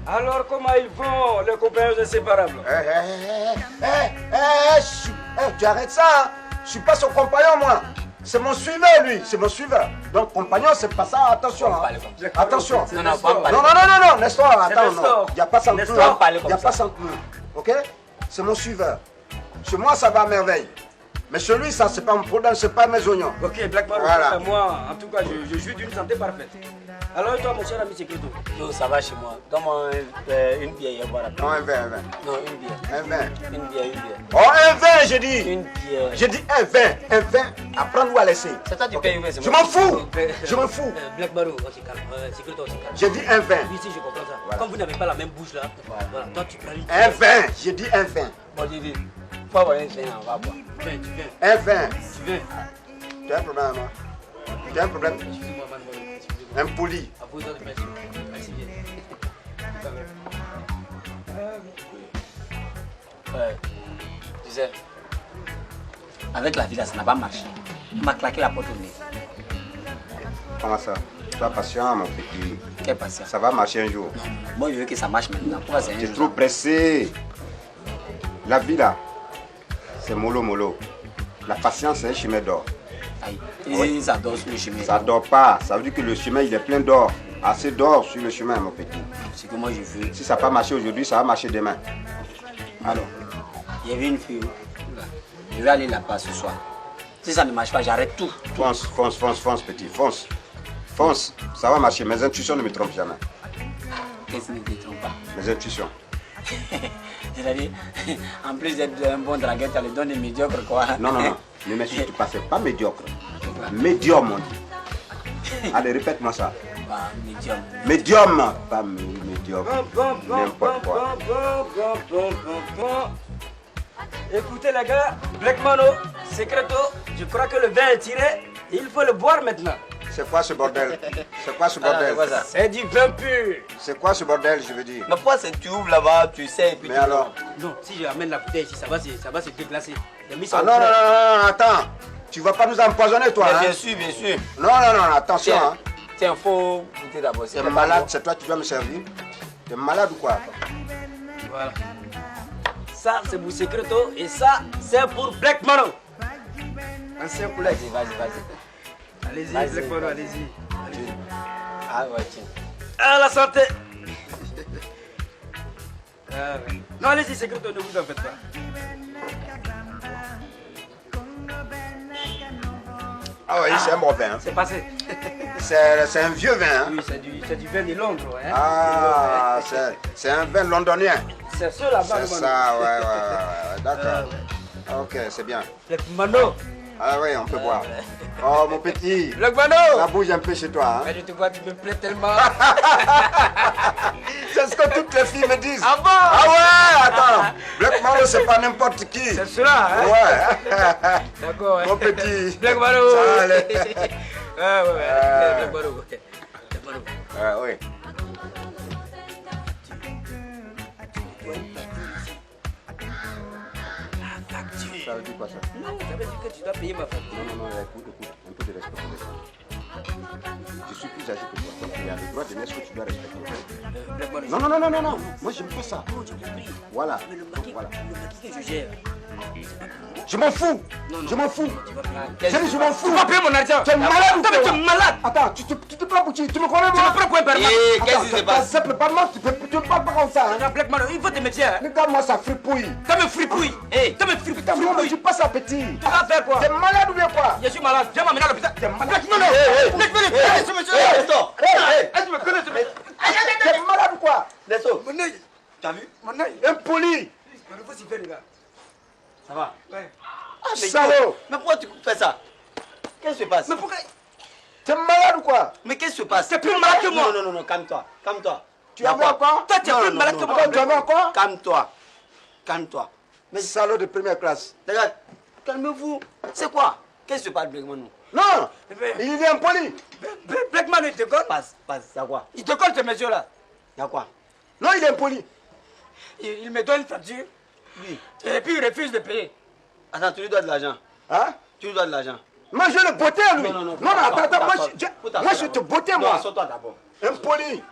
Alors, comment ils vont, les copains inséparables? Tu arrêtes ça, hein? Je suis pas son compagnon, moi. C'est mon suiveur, lui. C'est mon suiveur. Donc, compagnon, c'est pas ça. Attention. Hein. Attention. Non, non, Nestor, attends. Non. Il n'y a pas sans plus. Il n'y a pas sans plus. Ok? C'est mon suiveur. Chez moi, ça va à merveille. Mais chez lui, ça, c'est pas mon problème, c'est pas mes oignons. Ok, Black Marrow, voilà. Moi, en tout cas, je jouis d'une santé parfaite. Alors, et toi, mon cher ami Secreto? Non, ça va chez moi. Donne-moi une bière, voilà. Non, un verre. Non, une bière. Un verre. Une bière. Oh, un verre, j'ai dit. Une bière. J'ai dit un verre. À prendre ou à laisser. C'est toi qui payes, c'est je m'en fous. Je m'en fous. Black Marrow, on se calme. Secreto, on se calme. J'ai dit un verre. Ici, je comprends ça. Voilà. Comme vous n'avez pas la même bouche là, voilà. Toi, tu prends une un verre. J'ai dit un verre. Bon, dis. Faut avoir un verre, on va boire. Tu viens. Un verre. Tu viens. Tu as un problème, moi. Tu as un problème? Excusez-moi, mademoiselle. Impoli. À vous autres, merci. Merci bien. Tu sais, avec la vie là, ça n'a pas marché. Il m'a claqué la porte au nez. Comment ça? Sois patient, mon petit. Quel patient? Ça va marcher un jour. Non, moi je veux que ça marche maintenant. Pourquoi c'est un Tu es jour? trop pressé. La vie là, c'est mollo. La patience, c'est un chemin d'or. Oui. Ça dort sur le chemin. Ça dort pas. Ça veut dire que le chemin, il est plein d'or. Assez d'or sur le chemin, mon petit. C'est que moi je veux. Si ça n'a pas marché aujourd'hui, ça va marcher demain. Alors? Il y avait une fille. Je vais aller là-bas ce soir. Si ça ne marche pas, j'arrête tout. Fonce, petit. Fonce. Ça va marcher. Mes intuitions ne me trompent jamais. Qu'est-ce qui ne te trompe pas? Mes intuitions. C'est-à-dire, en plus d'être un bon dragueur, tu as le don de médiocre, quoi. Non. Ne m'insulte pas, c'est pas médiocre. Médium, on dit. Allez, répète-moi ça. Médium. Médium, pas médiocre. N'importe quoi. Écoutez les gars, Black Marrow, Secreto, je crois que le vin est tiré. Il faut le boire maintenant. C'est quoi ce bordel? C'est du vin pur. C'est quoi ce bordel, je veux dire? Mais pourquoi c'est tu ouvres là-bas, tu sais, et puis mais alors? Non, si je amène la bouteille ici, ça va se déglacer. Ah non, attends. Tu vas pas nous empoisonner, toi, hein? Bien sûr. Non, attention, tiens, hein. Tiens, faut goûter d'abord. T'es malade, c'est toi qui dois me servir. T'es malade ou quoi? Voilà. Ça, c'est pour Secreto et ça, c'est pour Black Marrow. Ancien poulet. Vas-y. Allez-y, Black Marrow, allez-y. Ah ouais, tiens. À la santé. Non, allez-y, Secreto, ne vous en faites pas. Ah oui, c'est un bon vin. Hein. C'est passé. C'est un vieux vin. Hein. Oui, c'est du vin de Londres. Hein. Ah, c'est un vin londonien. C'est ça là-bas. C'est ça, ouais, d'accord. Ok, c'est bien. Black Marrow. Ah oui, on peut boire. Oh, mon petit. Black Marrow. Ça bouge un peu chez toi. Hein. Mais je te vois, tu me plais tellement. C'est ce que toutes les filles me disent. Ah bon? Ah ouais, attends. Black Marrow, c'est pas n'importe qui. C'est cela, hein? Ouais. D'accord. Mon petit. Black Marrow. Ça allait. Black Marrow. Oui. Ça veut dire quoi ça? Non, ça veut dire que tu dois payer ma facture. Non, écoute, un peu de respect pour les gens. Je suis plus âgé que toi, donc il y a le droit de naître que tu dois respecter. Non, moi j'aime pas ça. Voilà. Mais le maquis que je gère. Je m'en fous. Je m'en fous. Je m'en fous. Tu vas payer mon argent. Tu es malade ou quoi? Tu es malade. Attends, tu te prends pour qui? Tu me connais moi? Tu me prends pour un pervers. Qu'est-ce qui se passe? Simple parlement, tu me parles pas comme ça. Non, Black Marrow, il faut te mettre là. Regarde-moi ça, fripouille. T'as me fripouille. T'as me fripouille. Non, mais tu passes à petit. Tu vas faire quoi? T'es malade ou bien quoi? Je suis malade. Viens m'amener à l'hôpital. T'es malade. Non. Est-ce que tu me connais? T'es malade ou quoi? Laisse-toi. Mon œil. T'as vu? Mon œil. Impoli. Il faut s'y faire, les gars. Ça va? Ouais. Salaud. Mais pourquoi tu fais ça? Qu'est-ce qui se passe? Mais pourquoi? T'es malade ou quoi? Mais qu'est-ce qui se passe? T'es plus malade que moi. Non, calme-toi. Tu avais encore? Toi, tu es plus malade que moi. Tu avais encore? Calme-toi. Mais salaud de première classe. Regarde, calmez-vous. C'est quoi? Qu'est-ce qui se passe, Black Marrow? Non, il est impoli. Black Marrow, il te colle? Passe, y'a quoi? Il te colle, tes messieurs là. Y'a quoi? Non, il est impoli. Il me donne une facture. Oui. Et puis il refuse de payer. Attends, tu lui dois de l'argent. Hein? Tu lui dois de l'argent. Moi, je le bottais à lui. Non, attends, moi, je te bottais, moi. Non, assois-toi d'abord. Impoli.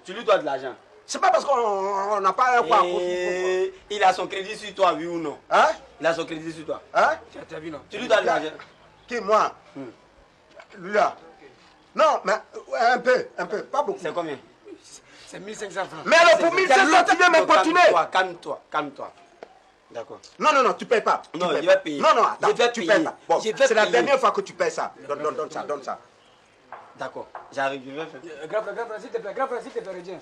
Tu lui dois de l'argent. C'est pas parce qu'on n'a pas un quoi. Il a son crédit sur toi, oui ou non? Hein? Il a son crédit sur toi. Hein? Tu as vu, non? Tu lui dois de l'argent. Qui, moi? Là. Non, mais un peu, pas beaucoup. C'est combien? C'est 1500 francs. Mais alors pour 1500, tu viens m'importuner. Calme-toi. D'accord. Non, tu payes pas. Non, je vais payer. Non, attends, je vais tu payer. payes pas. Bon, c'est la dernière fois que tu payes ça. Donne ça. D'accord, j'arrive, je vais faire. Grand frère, s'il te plaît, reviens.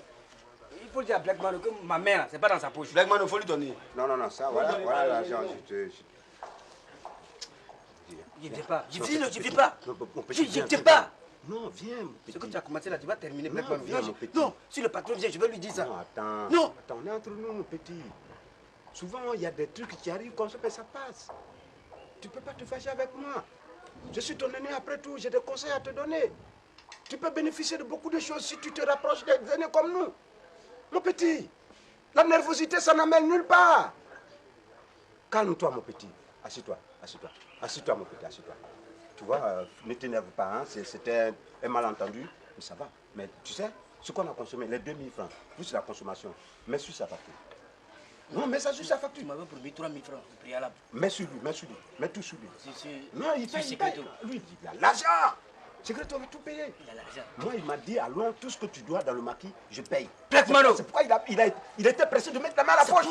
Il faut dire à Blackman que ma mère, c'est pas dans sa poche. Blackman, il faut lui donner. Non, ça, voilà l'argent. Je ne viens pas. Je viens pas. Je ne viens pas. Non, viens. Ce que tu as commencé là, tu vas terminer. Blackman, viens, mon petit. Non, si le patron vient, je vais lui dire ça. Non, attends. Non. Attends, on est entre nous, mon petit. Souvent, il y a des trucs qui arrivent comme ça, mais ça passe. Tu ne peux pas te fâcher avec moi. Je suis ton aîné après tout, j'ai des conseils à te donner. Tu peux bénéficier de beaucoup de choses si tu te rapproches des aînés comme nous. Mon petit, la nervosité, ça n'amène nulle part. Calme-toi, mon petit. Assieds-toi, mon petit, assieds-toi. Tu vois, ne t'énerve pas, hein? C'était un malentendu, mais ça va. Mais tu sais, ce qu'on a consommé, les 2000 francs, plus la consommation, mets sur sa facture. Non, mets ça sur sa facture. Tu m'avais promis 3000 francs, préalable. Mets sur lui, mets tout sur lui. Non, il paye. Lui, il a l'argent. Secrétaire, on va tout payer. Il a l'argent. Moi, il m'a dit, allons, tout ce que tu dois dans le maquis, je paye. Blackmano. C'est pourquoi il était pressé de mettre la main à la poche.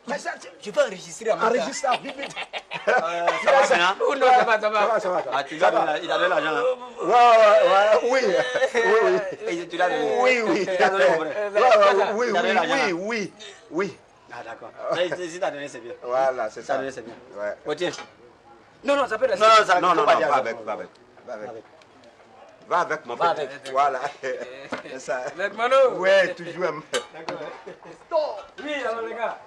Mais ça, je vais enregistrer à enregistre ça, vite. Ça va, hein? Oh non, ça va. Ah, tu l'as donné, il a donné l'argent là. Ouais, oui. Tu l'as donné. Oui. Tu l'as donné, Oui. Ah, d'accord. Si t'as donné, c'est bien. Voilà, c'est ça. T'as donné, c'est bien. Ouais. Oh, tiens. Non, ça peut rester. Non, va avec. Va avec mon petit. Voilà. C'est ça. Avec Mano. Ouais, tu joues un peu. Oui, alors les gars.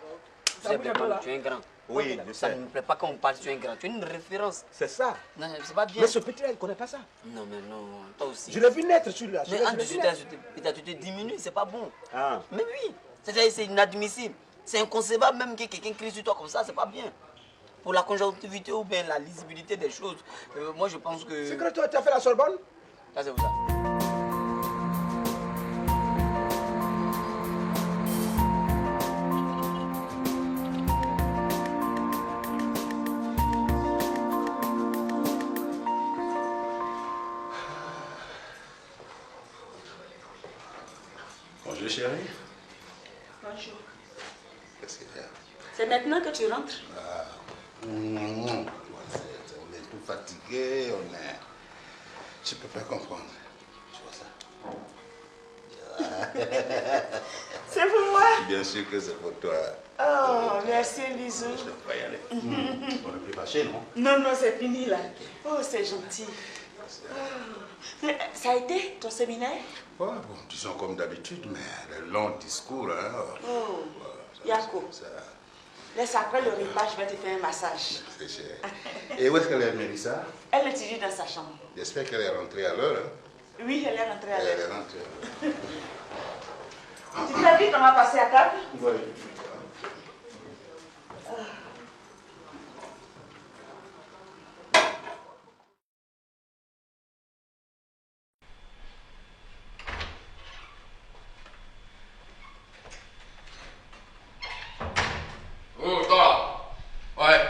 Tu es un grand. Oui, ça ne me plaît pas quand on parle, tu es un grand. Tu es une référence. C'est ça. Non, c'est pas bien. Mais ce petit-là, il ne connaît pas ça. Non, toi aussi. Je l'ai vu naître celui-là. Mais en 18 ans, tu te diminues, c'est pas bon. Ah. Mais oui, c'est inadmissible. C'est inconcevable même que quelqu'un crie sur toi comme ça, c'est pas bien. Pour la conjonctivité ou bien la lisibilité des choses, moi je pense que... C'est que toi, tu as fait la Sorbonne? Ça, c'est où ça? Bonjour chérie. Bonjour. Qu'est-ce qu'il y a? C'est maintenant que tu rentres? On est tout fatigué, Je peux pas comprendre. Tu vois ça? C'est pour moi? Bien sûr que c'est pour toi. Oh, merci, bisous. Je peux pas y aller. On ne peut pas fâcher, non? Non, c'est fini là. Oh, c'est gentil. Oh. Ça a été ton séminaire? Oh, bon, disons comme d'habitude, mais le long discours, hein. Oh, Yako. Laisse après le repas, je vais te faire un massage. C'est cher. Et où est-ce qu'elle est, Mélissa? Elle étudie dans sa chambre. J'espère qu'elle est rentrée à l'heure. Hein? Oui, elle est rentrée à l'heure. Elle est rentrée à l'heure. Tu t'as dit qu'on va passer à table? Oui. Oh, toi. Ouais.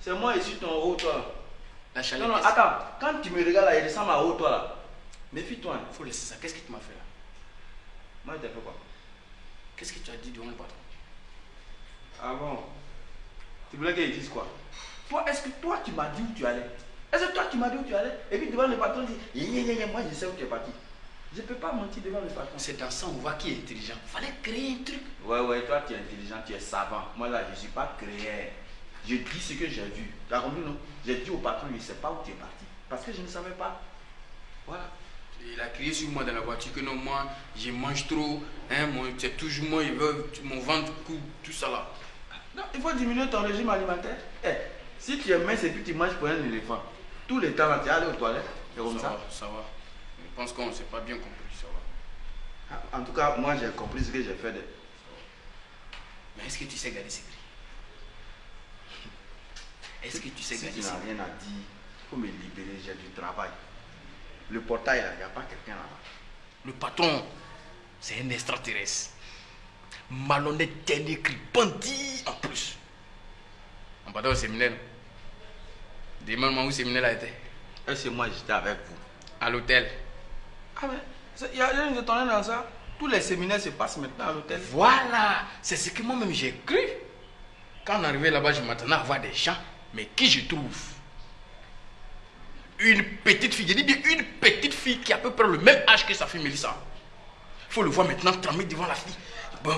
C'est moi ici ton haut, toi. La chaleur. Non, attends. Quand tu me regardes là, il ressemble à haut, toi là. Méfie-toi. Il faut laisser ça. Qu'est-ce que tu m'as fait là? Moi, je t'ai fait quoi? Qu'est-ce que tu as dit devant le patron? Ah bon? Tu voulais qu'il dise quoi? Toi, est-ce que toi, tu m'as dit où tu allais? Est-ce que toi, tu m'as dit où tu allais? Et puis devant le patron, il dit, moi, je sais où tu es parti. Je ne peux pas mentir devant le patron. C'est dans ça on voit qui est intelligent. Il fallait créer un truc. Ouais, toi tu es intelligent, tu es savant. Moi là, je ne suis pas créé. Je dis ce que j'ai vu. Tu as compris, non? J'ai dit au patron, il ne sait pas où tu es parti. Parce que je ne savais pas. Voilà. Il a crié sur moi dans la voiture que non, moi, je mange trop. Hein, c'est toujours moi, il veut mon ventre coupe, tout ça là. Non, il faut diminuer ton régime alimentaire. Si tu es mince et puis tu manges pour un éléphant, tous les temps là, tu es allé aux toilettes. C'est comme ça. Ça va. Je pense qu'on ne s'est pas bien compris, ça va. En tout cas, moi j'ai compris ce que j'ai fait. Mais est-ce que tu sais garder secret? Est-ce que tu sais garder secret? Si tu n'as rien à dire, il faut me libérer, j'ai du travail. Le portail là, il n'y a pas quelqu'un là-bas. Le patron, c'est un extraterrestre. Malhonnête, ténécrit, bandit en plus. On va dans le séminaire. Demande-moi où Séminaire a été. Et c'est moi, j'étais avec vous. À l'hôtel. Ah mais, il y a rien de étonnant dans ça. Tous les séminaires se passent maintenant à l'hôtel. Voilà, c'est ce que moi-même j'ai cru. Quand on est arrivé là-bas, je m'attendais à voir des gens. Mais qui je trouve? Une petite fille, je dis bien une petite fille qui a à peu près le même âge que sa fille Mélissa. Il faut le voir maintenant trembler devant la fille. Bon.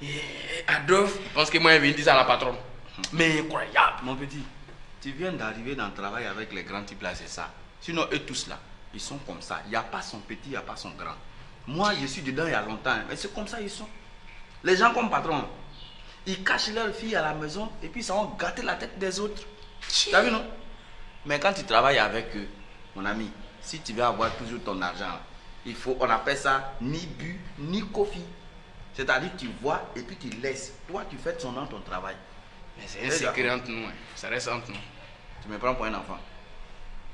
Et Adolphe, je pense que moi, je vais dire ça à la patronne. Mais incroyable. Mon petit, tu viens d'arriver dans le travail avec les grands types là, c'est ça. Sinon, eux tous là, ils sont comme ça. Il n'y a pas son petit, il n'y a pas son grand. Moi, je suis dedans il y a longtemps, mais c'est comme ça ils sont. Les gens comme patron, ils cachent leurs filles à la maison et puis ils vont gâter la tête des autres. Tu as vu, non? Mais quand tu travailles avec eux, mon ami, si tu veux avoir toujours ton argent, il faut, on appelle ça ni bu, ni coffee. C'est-à-dire que tu vois et puis tu laisses. Toi, tu fais ton travail. Mais c'est un secret entre nous. Ça reste entre nous. Tu me prends pour un enfant.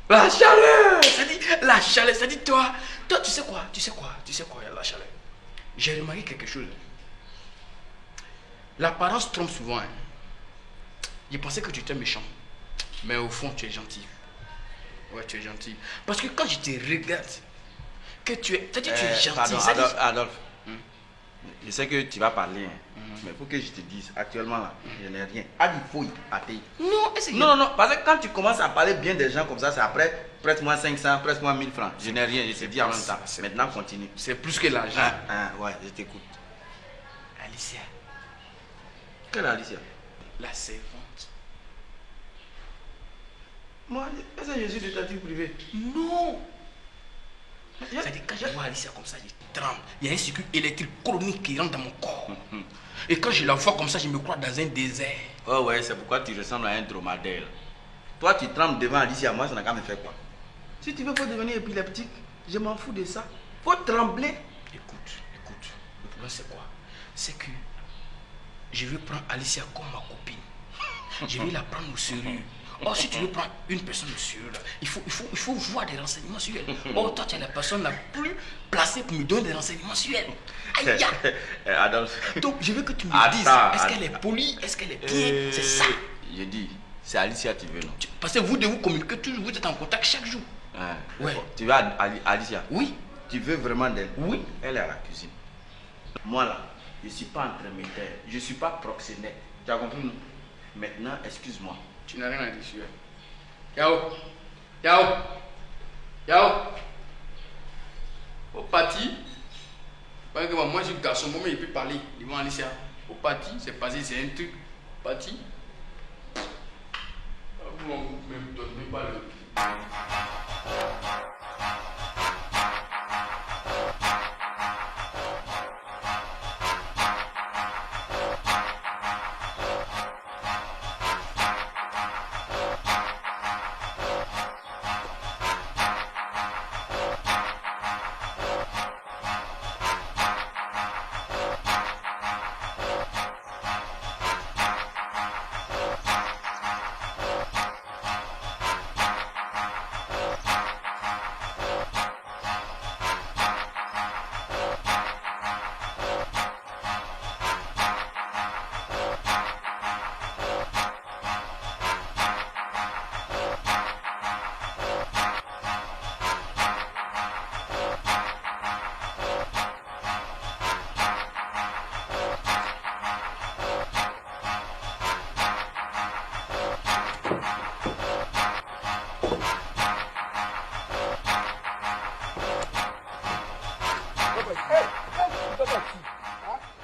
La chaleur! Ça dit, la chaleur, ça dit toi, tu sais quoi, la chaleur. J'ai remarqué quelque chose. L'apparence trompe souvent. Hein. Je pensais que tu étais méchant. Mais au fond, tu es gentil. Ouais, tu es gentil. Parce que quand je te regarde, que tu es, tu es gentil. Pardon, Adolphe. Je sais que tu vas parler, hein. Mais il faut que je te dise, actuellement là, je n'ai rien. Non, parce que quand tu commences à parler bien des gens comme ça, c'est après, prête-moi 500, prête-moi 1000 francs. Je n'ai rien, je te dis en même temps. Maintenant, continue. C'est plus que l'argent. Ouais, je t'écoute. Alicia. Quelle Alicia? La servante. Moi, est-ce que je suis détective privé? Non. C'est-à-dire quand je vois Alicia comme ça, je tremble. Il y a un circuit électrique chronique qui rentre dans mon corps. Et quand je la vois comme ça, je me crois dans un désert. Oh ouais, c'est pourquoi tu ressembles à un dromadaire. Toi, tu trembles devant Alicia, moi, ça n'a qu'à me faire quoi? Si tu veux pas devenir épileptique, je m'en fous de ça. Faut trembler. Écoute. Le problème, c'est quoi? C'est que je veux prendre Alicia comme ma copine. Je vais la prendre au sérieux. Or, si tu veux prendre une personne au sérieux, là, il faut voir des renseignements sur elle. Or, toi, tu es la personne la plus placée pour me donner des renseignements sur elle. Aïe! Adolphe. Donc, je veux que tu me dises, est-ce qu'elle est polie, est-ce qu'elle est bien? C'est ça. Je dis, c'est Alicia tu veux, non? Parce que vous devez vous communiquer toujours, vous êtes en contact chaque jour. Ouais. Tu veux Alicia? Oui. Tu veux vraiment d'elle? Oui. Elle est à la cuisine. Moi là, je ne suis pas entremetteur, je ne suis pas proxénète. Tu as compris, non? Maintenant, excuse-moi. Tu n'as rien à dire sur elle. Yao. Au parti, parce que moi je suis garçon, moi il peut parler. Ils vont aller ça. Au parti, c'est passé, c'est un truc. Parti. Vous ne me donnez pas le.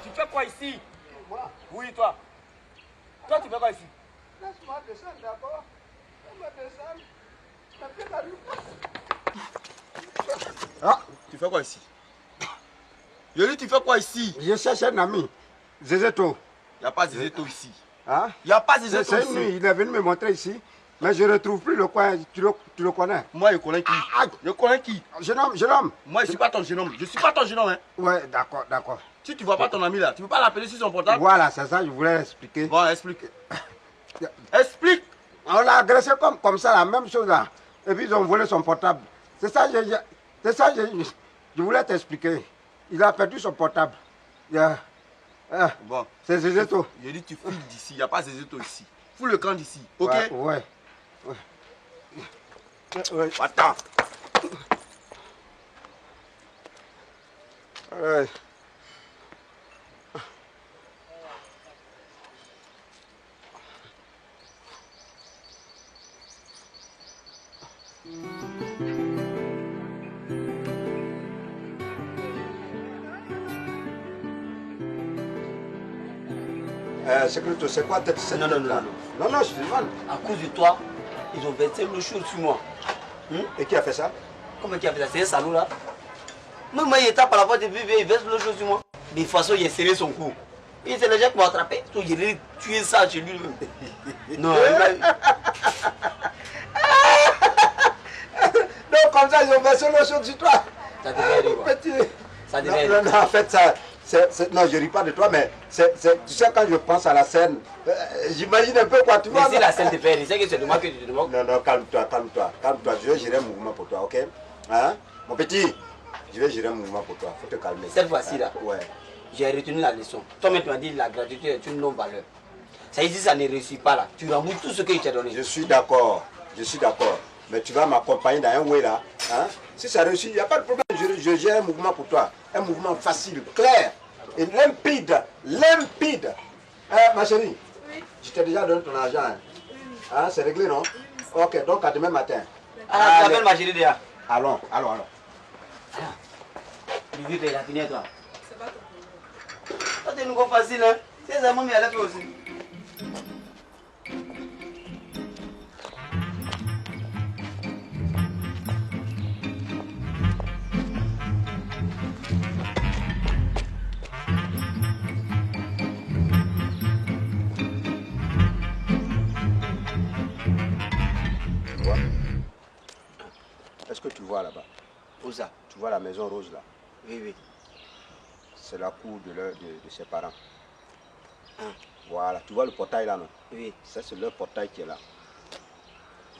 Tu fais quoi ici? Moi? Oui, toi. Toi, tu fais quoi ici? Laisse-moi descendre d'abord. Ah, tu fais quoi ici? Je dis, tu fais quoi ici? Je cherche un ami. Zézéto. Il n'y a pas Zézéto ici. Hein? Il n'y a pas Zézéto C'est ici. lui, il est venu me montrer ici. Mais je ne retrouve plus le coin. Tu le connais? Moi, je connais qui? Je connais qui? Jeune homme. Moi, je ne suis pas ton jeune homme. Je ne suis pas ton jeune homme. Hein? Ouais, d'accord. Si tu ne vois pas ton ami là, tu ne peux pas l'appeler sur son portable? Voilà, c'est ça, je voulais expliquer. Bon, explique. Explique. On l'a agressé comme ça, la même chose là. Et puis ils ont volé son portable. C'est ça, je voulais t'expliquer. Il a perdu son portable. Bon. C'est Zézéto. Je dis, tu fouilles d'ici. Il n'y a pas Zézéto ici. Fous le camp d'ici. Ok? Ouais. Attends. C'est quoi cette Non, non, là? Non, non, je te demande. À cause de toi, ils ont versé l'eau chaude sur moi. Et qui a fait ça? Comment qui a fait ça? C'est un salaud là. Moi, il tape à la porte et puis il verse l'eau chaude sur moi. De toute façon, il a serré son cou. Et c'est les gens qui m'ont attrapé. Donc, il a tué ça chez lui-même. Non, Donc, comme ça, ils ont versé l'eau chaude sur toi. Ça devait aller quoi. Petit. Ça devait aller. Non, non, en fait, ça. Non, je ne ris pas de toi, mais tu sais, quand je pense à la scène, j'imagine un peu quoi, tu vois. Mais si la scène te fait rire, c'est que c'est de moi que tu te moques. Non, non, calme-toi, calme-toi, calme-toi. Je vais gérer un mouvement pour toi, ok? Hein? Mon petit, je vais gérer un mouvement pour toi, faut te calmer. Cette fois-ci là, ouais. J'ai retenu la leçon. Toi-même, tu m'as dit la gratitude est une non-valeur. Ça dit ça ne réussit pas là. Tu rembourses tout ce que je t'ai donné. Je suis d'accord, je suis d'accord. Mais tu vas m'accompagner dans un way là. Hein? Si ça réussit, il n'y a pas de problème. Je gère un mouvement pour toi. Un mouvement facile, clair et limpide. Limpide. Ma chérie, oui. Je t'ai déjà donné ton argent. Hein? Hein, c'est réglé, non? Ok, donc à demain matin. Ah, tu appelles ma chérie déjà. Allons. Le vieux il a fini toi. C'est pas ton problème. Ça c'est une go facile, hein? C'est ça, maman, elle a fait aussi. Est-ce que tu vois là-bas? Où ça? Tu vois la maison rose là? Oui, oui. C'est la cour de ses parents. Ah. Voilà, tu vois le portail là, non? Oui. Ça, c'est leur portail qui est là.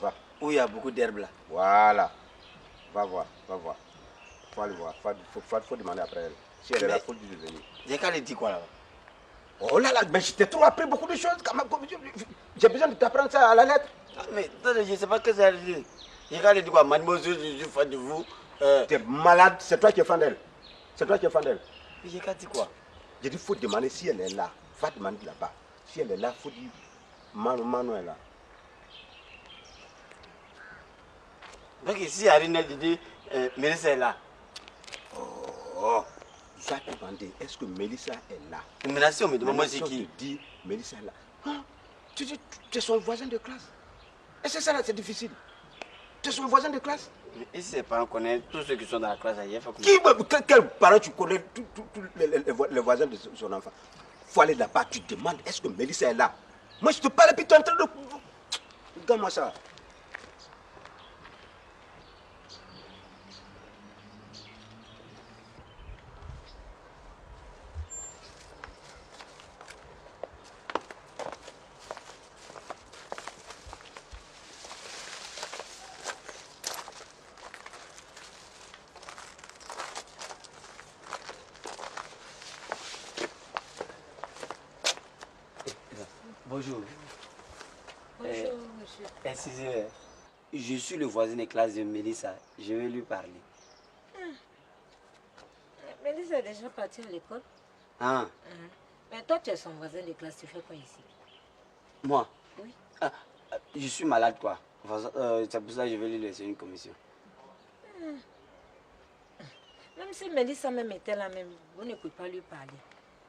Va. Où il y a beaucoup d'herbes là. Voilà. Va voir, va voir. Faut aller voir. Faut demander après elle. Si elle est là, faut lui venir. J'ai qu'à lui dire quoi là-bas? Oh là là, mais je t'ai trop appris beaucoup de choses. J'ai besoin de t'apprendre ça à la lettre. Ah, mais attendez, je ne sais pas ce que ça veut dire. J'ai qu'à lui dire quoi? Mademoiselle, je suis fan de vous. T'es malade, c'est toi qui es fan d'elle. C'est toi qui es fan d'elle. Mais j'ai qu'à dire quoi? J'ai dit, il faut demander si elle est là. Va demander là-bas. Si elle est là, il faut dire, Mano est là. Donc ici, Arine dit, Mélissa est là. Oh, va demander, est-ce que Mélissa est là? Mais si on me demande, moi c'est qui? Tu dis, Mélissa est là. Ah, tu es son voisin de classe. Et c'est ça là, c'est difficile. Tu es son voisin de classe. Mais ici, ses parents connaissent tous ceux qui sont dans la classe ailleurs. Quel parent tu connais tous les voisins de son enfant? Il faut aller là-bas, tu demandes, est-ce que Mélissa est là? Moi je te parle et puis tu es en train de... Regarde-moi ça. Bonjour. Bonjour, monsieur. Excusez-moi. Je suis le voisin de classe de Mélissa. Je vais lui parler. Mélissa est déjà partie à l'école. Ah. Mais toi, tu es son voisin de classe. Tu fais quoi ici? Moi? Oui. Je suis malade, quoi. C'est pour ça que je vais lui laisser une commission. Même si Mélissa même était là, même, vous ne pouvez pas lui parler.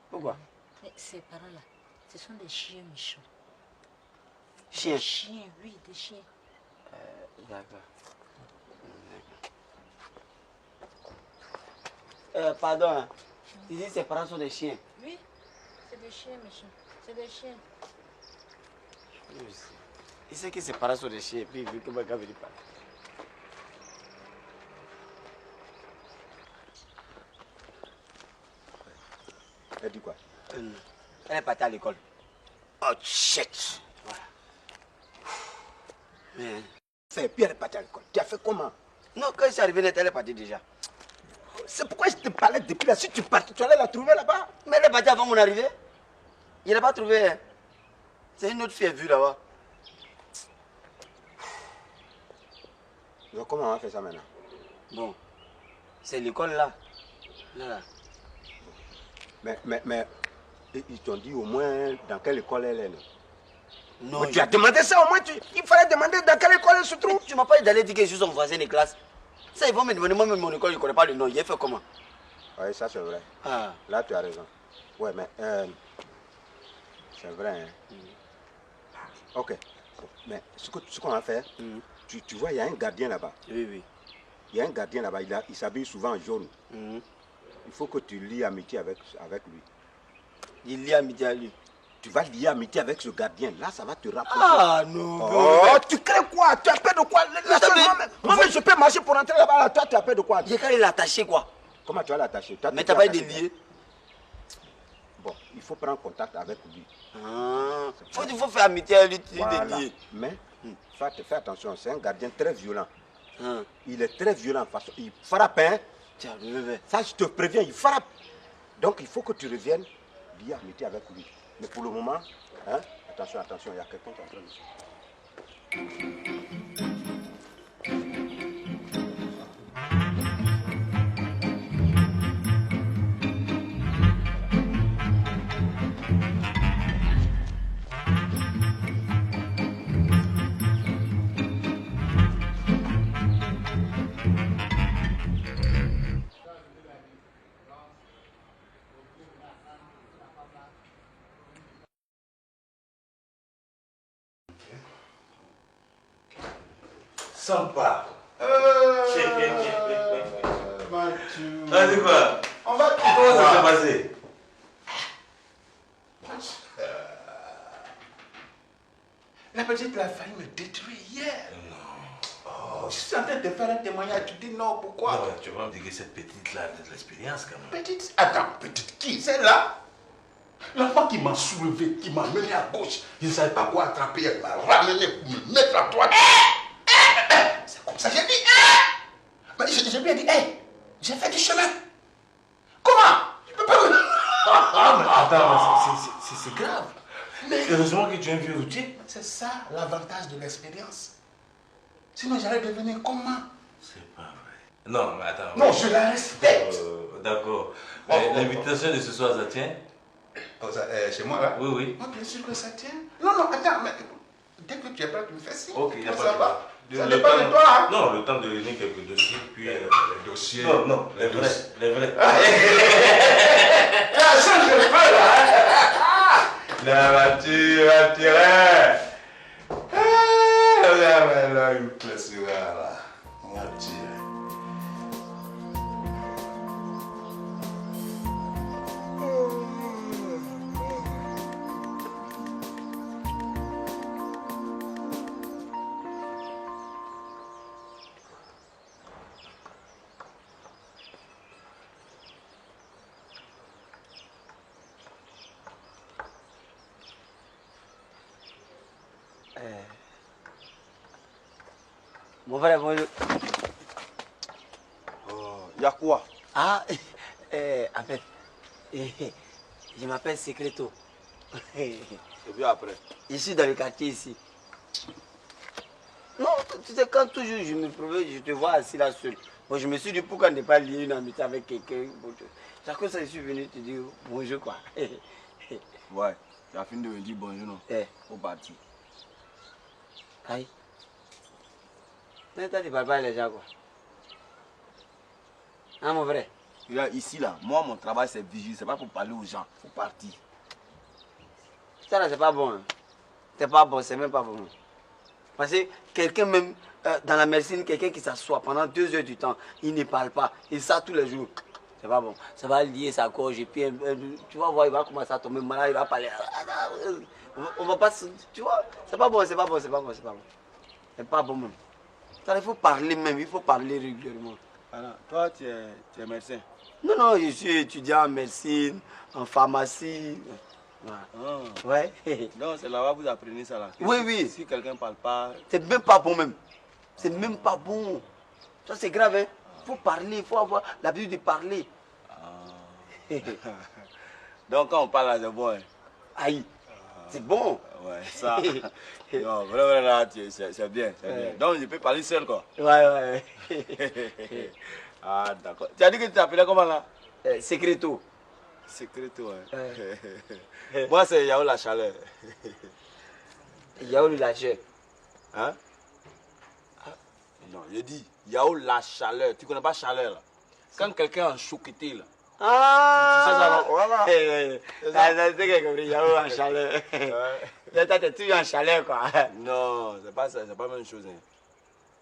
Pourquoi? Mais ces parents-là, ce sont des chiens méchants. Chiens? Des chiens, oui, des chiens. D'accord. Pardon, hein. Ici, ses parents sont des chiens. Oui, c'est des chiens méchants. C'est des chiens. Il sait que ses parents sont des chiens, puis il veut que ma gars vienne parler. Elle dit quoi? Elle est partie à l'école. Oh shit! Voilà. Mais... C'est bien, elle est partie à l'école. Tu as fait comment? Non, quand je suis arrivé net, elle est partie déjà. C'est pourquoi je te parlais depuis là. Si tu partais, tu allais la trouver là-bas. Mais elle est partie avant mon arrivée. Je ne l'ai pas trouvée. C'est une autre fille vue là-bas. Donc comment on va faire ça maintenant? Bon, c'est l'école là. Là. Mais ils t'ont dit au moins dans quelle école elle est, non? Non. Mais tu as demandé ça au moins, il fallait demander dans quelle école elle se trouve. Tu m'as pas dit d'aller dire que je suis son voisin de classe. Ça, ils vont me demander, moi-même mon école, je ne connais pas le nom. Il a fait comment? Oui, ça c'est vrai. Ah. Là, tu as raison. Ouais, mais c'est vrai. Hein? Ok. Mais ce qu'on va faire, tu vois, il y a un gardien là-bas. Oui. Il y a un gardien là-bas, il s'habille souvent en jaune. Il faut que tu lies amitié avec lui. Il lie amitié à lui. Tu vas lier amitié avec ce gardien. Là, ça va te rapprocher. Ah non. Oh, tu crées quoi? Tu as peur de quoi? Moi-même, je peux marcher pour entrer là-bas. Toi, tu as peur de quoi? Il est l'attacher quoi? Comment tu vas l'attacher? Mais tu n'as pas eu de lier. Bon, il faut prendre contact avec lui. Il faut faire amitié à lui, voilà. de lier. Mais, fais attention, c'est un gardien très violent. Il est très violent. Il frappe, hein? Tiens, ça, je te préviens, il frappe. Donc, il faut que tu reviennes lier amitié avec lui. Mais pour le moment, hein, attention, il y a quelqu'un qui est en train de... Sympa. Mathieu. Ah, c'est quoi? On va... Comment ça s'est passé? La petite a failli me détruire hier. Oh, je suis en train de faire un témoignage. Tu dis non, pourquoi? Non, tu vas me dire que cette petite-là a de l'expérience quand même. Petite? Attends, petite qui? Celle-là? L'enfant qui m'a soulevé, qui m'a mené à gauche, je ne savais pas quoi attraper, elle m'a ramené pour me mettre à droite. C'est comme ça, j'ai dit, mais j'ai bien dit, j'ai fait du chemin. Comment? Je peux pas me... Attends, c'est grave. Mais heureusement que tu es un vieux routier. C'est ça l'avantage de l'expérience. Sinon, j'allais devenir comment? C'est pas vrai. Non, mais attends. Non, je la respecte. D'accord. L'invitation de ce soir, ça tient? Chez moi, là? Oui. Oh, bien sûr que ça tient. Non, attends, mais dès que tu es prêt, tu me fais signe. Ok, il n'y a pas ça de va. Ça le dépend temps, de toi, hein? Non, le temps de réunir quelques dossiers, puis... Les dossiers... Non, les vrais. Ça, je le fais, là. La voiture, attirée. Là, il me plaît, c'est vrai, là. On va tirer. Mon frère, bonjour. Il y a quoi? Ah, en fait, je m'appelle Secreto. Et puis après? Je suis dans le quartier ici. Non, tu sais, quand toujours je me prouvais, je te vois assis là seul. Bon, je me suis dit, pourquoi ne pas lier une amitié avec quelqu'un? Chaque fois, je suis venu te dire bonjour, quoi. Ouais, tu as fini de me dire bonjour, non? Au parti. Aïe. Mais toi, tu parles pas les gens, quoi. Hein, mon frère? Regarde, ici, là, moi, mon travail, c'est vigile. C'est pas pour parler aux gens. Faut partir. Ça, là, c'est pas bon. Hein. C'est pas bon, c'est même pas bon. Parce que quelqu'un, même dans la médecine, quelqu'un qui s'assoit pendant 2 heures du temps, il ne parle pas. Il ça tous les jours. C'est pas bon. Ça va lier sa gorge et puis, tu vas voir, il va commencer à tomber malade, il va parler. On va pas. Tu vois, c'est pas bon, c'est pas bon, c'est pas bon, c'est pas bon. C'est pas bon, même. Il faut parler même, il faut parler régulièrement. Alors, toi, tu es médecin? Non, je suis étudiant en médecine, en pharmacie. Ouais. Non, c'est là-bas que vous apprenez ça, là. Oui. Si quelqu'un ne parle pas... C'est même pas bon, même. C'est même pas bon. Ça, c'est grave, hein. Il faut parler, il faut avoir l'habitude de parler. Donc, quand on parle là, c'est bon, hein. Aïe. C'est bon. Ouais, ça. Non, vraiment, c'est bien, c'est bien. Donc, je peux parler seul, quoi. Ouais. Ah, d'accord. Tu as dit que tu t'appelais comment, là? Secreto. Secreto, ouais. Moi, c'est Yao la chaleur. Yao le lâcheur. Hein? Non, je dis Yao la chaleur. Tu connais pas chaleur, là? Quand quelqu'un est en choqueté, là. Ah! Tu sais ça, voilà. C'est que compris, Yao en chaleur. T'es toujours en chaleur, quoi. Non, c'est pas ça, c'est pas la même chose.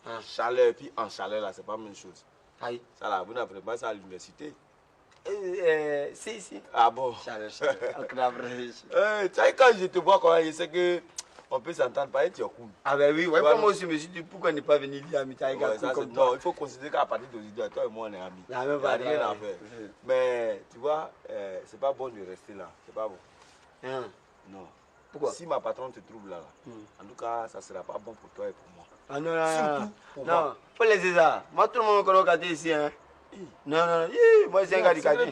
Hein. Chaleur, puis en chaleur, là, c'est pas la même chose. Aïe. Ça, là, vous n'apprenez pas ça à l'université. Si. Ah bon? Chaleur. Tu sais, quand je te vois, je sais que on peut s'entendre par être cool. Ah ben oui, ouais, moi aussi, je me suis dit, pourquoi ne pas venir dire à Mitaï comme toi? Non, il faut considérer qu'à partir d'aujourd'hui, toi et moi, on est amis. Il n'y a même pas rien à faire. Mais, tu vois, c'est pas bon de rester là. C'est pas bon. Non. Pourquoi? Si ma patronne te trouve là, en tout cas, ça ne sera pas bon pour toi et pour moi. Ah non, surtout pour non. moi. Faut laisser ça. Moi, tout le monde me connaît au quartier ici. Hein. Non. Moi, c'est un gars du quartier.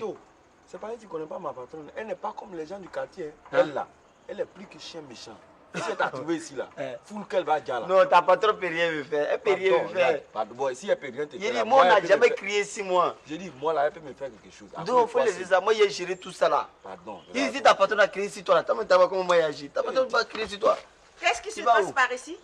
C'est pas que tu ne connais pas ma patronne. Elle n'est pas comme les gens du quartier. Elle, là, elle est plus que chien méchant. Si elle t'a trouvé ici, là, foule qu'elle va dire là. Non, ta patronne peut rien me faire. Elle peut rien me faire. Bon, si elle peut rien te faire. Moi, on n'a jamais crié 6 mois. J'ai dit, moi, là, elle peut me faire quelque chose. Donc, il faut laisser ça. Moi, j'ai géré tout ça là. Pardon. Si ta patronne a crié sur toi là, t'as vu comment moi j'ai agi. Ta patronne va crier sur toi. Qu'est-ce qui se passe par ici?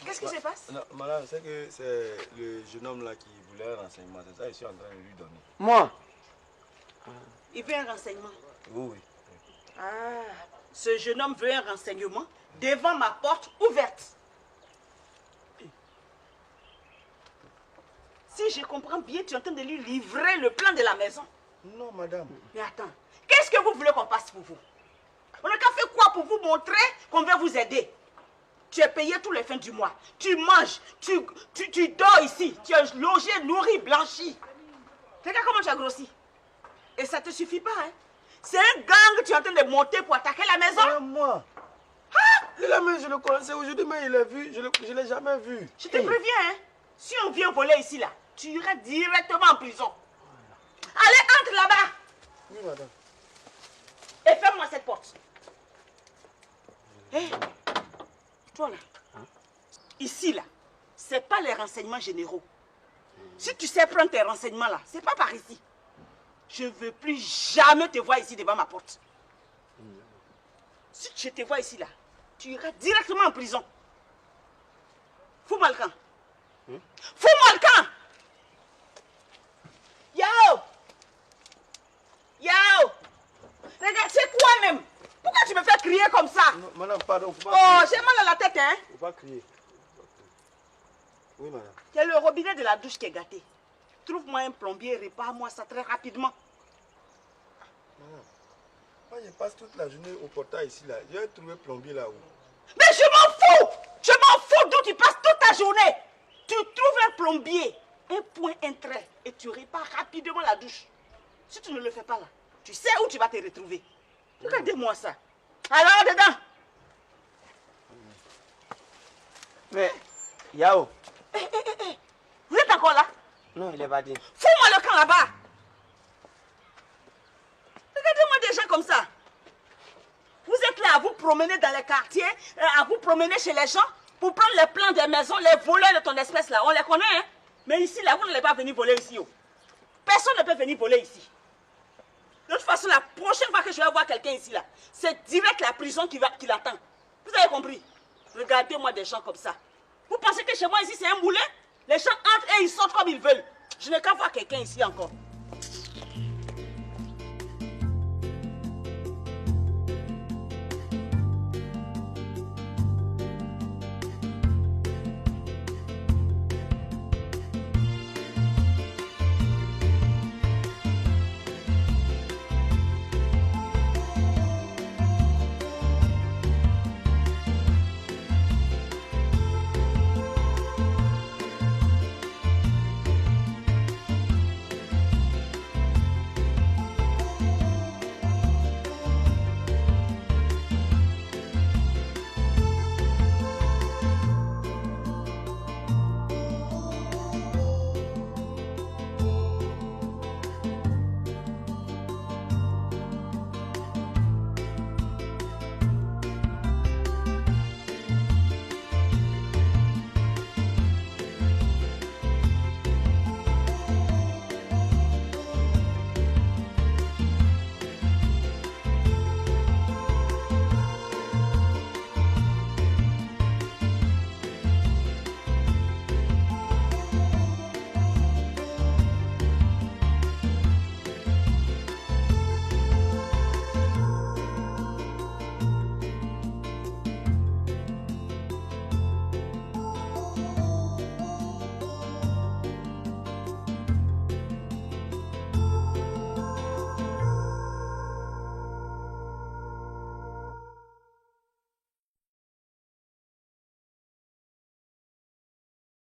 Qu'est-ce qui se passe? Non, madame, c'est que c'est le jeune homme là qui voulait un renseignement. C'est ça, je suis en train de lui donner. Moi? Il veut un renseignement. Oui. Ah, ce jeune homme veut un renseignement devant ma porte ouverte. Si je comprends bien, tu es en train de lui livrer le plan de la maison. Non, madame. Mais attends, qu'est-ce que vous voulez qu'on fasse pour vous? On n'a qu'à faire quoi pour vous montrer qu'on veut vous aider? Tu es payé tous les fins du mois. Tu manges, tu dors ici. Tu es logé, nourri, blanchi. Regarde comment tu as grossi. Et ça ne te suffit pas, hein? C'est un gang que tu es en train de monter pour attaquer la maison? Moi. Ah! Je le connaissais aujourd'hui, mais il l'a vu. Je ne l'ai jamais vu. Je te préviens, hein? Si on vient voler ici, là, tu iras directement en prison. Allez, entre là-bas. Oui, madame. Et ferme-moi cette porte. Hé, toi là, ici là, c'est pas les renseignements généraux. Si tu sais prendre tes renseignements là, c'est pas par ici. Je ne veux plus jamais te voir ici devant ma porte. Si je te vois ici là, tu iras directement en prison. Fous-moi le camp. Fous-moi le camp. Yao! Regarde, c'est quoi même? Pourquoi tu me fais crier comme ça? Non, madame, pardon, faut pas crier. crier. J'ai mal à la tête, hein? Faut pas crier. Oui, madame. C'est le robinet de la douche qui est gâté. Trouve-moi un plombier, répare-moi ça très rapidement. Madame, moi je passe toute la journée au portail ici, là. Je vais trouver plombier là-haut. Mais je m'en fous! Je m'en fous d'où tu passes toute ta journée. Tu trouves un plombier, un point, un trait, et tu répares rapidement la douche. Si tu ne le fais pas là, tu sais où tu vas te retrouver. Regardez-moi ça. Alors, dedans. Mais, Yao. Vous êtes encore là? Non, il est pas dit. Fous-moi le camp là-bas. Regardez-moi des gens comme ça. Vous êtes là à vous promener dans les quartiers, à vous promener chez les gens, pour prendre les plans des maisons, les voleurs de ton espèce là. On les connaît, hein? Mais ici, là, vous n'allez pas venir voler ici. Oh. Personne ne peut venir voler ici. De toute façon, la prochaine fois que je vais voir quelqu'un ici, là, c'est direct la prison qui l'attend. Vous avez compris? Regardez-moi des gens comme ça. Vous pensez que chez moi ici, c'est un moulin? Les gens entrent et ils sortent comme ils veulent. Je n'ai qu'à voir quelqu'un ici encore.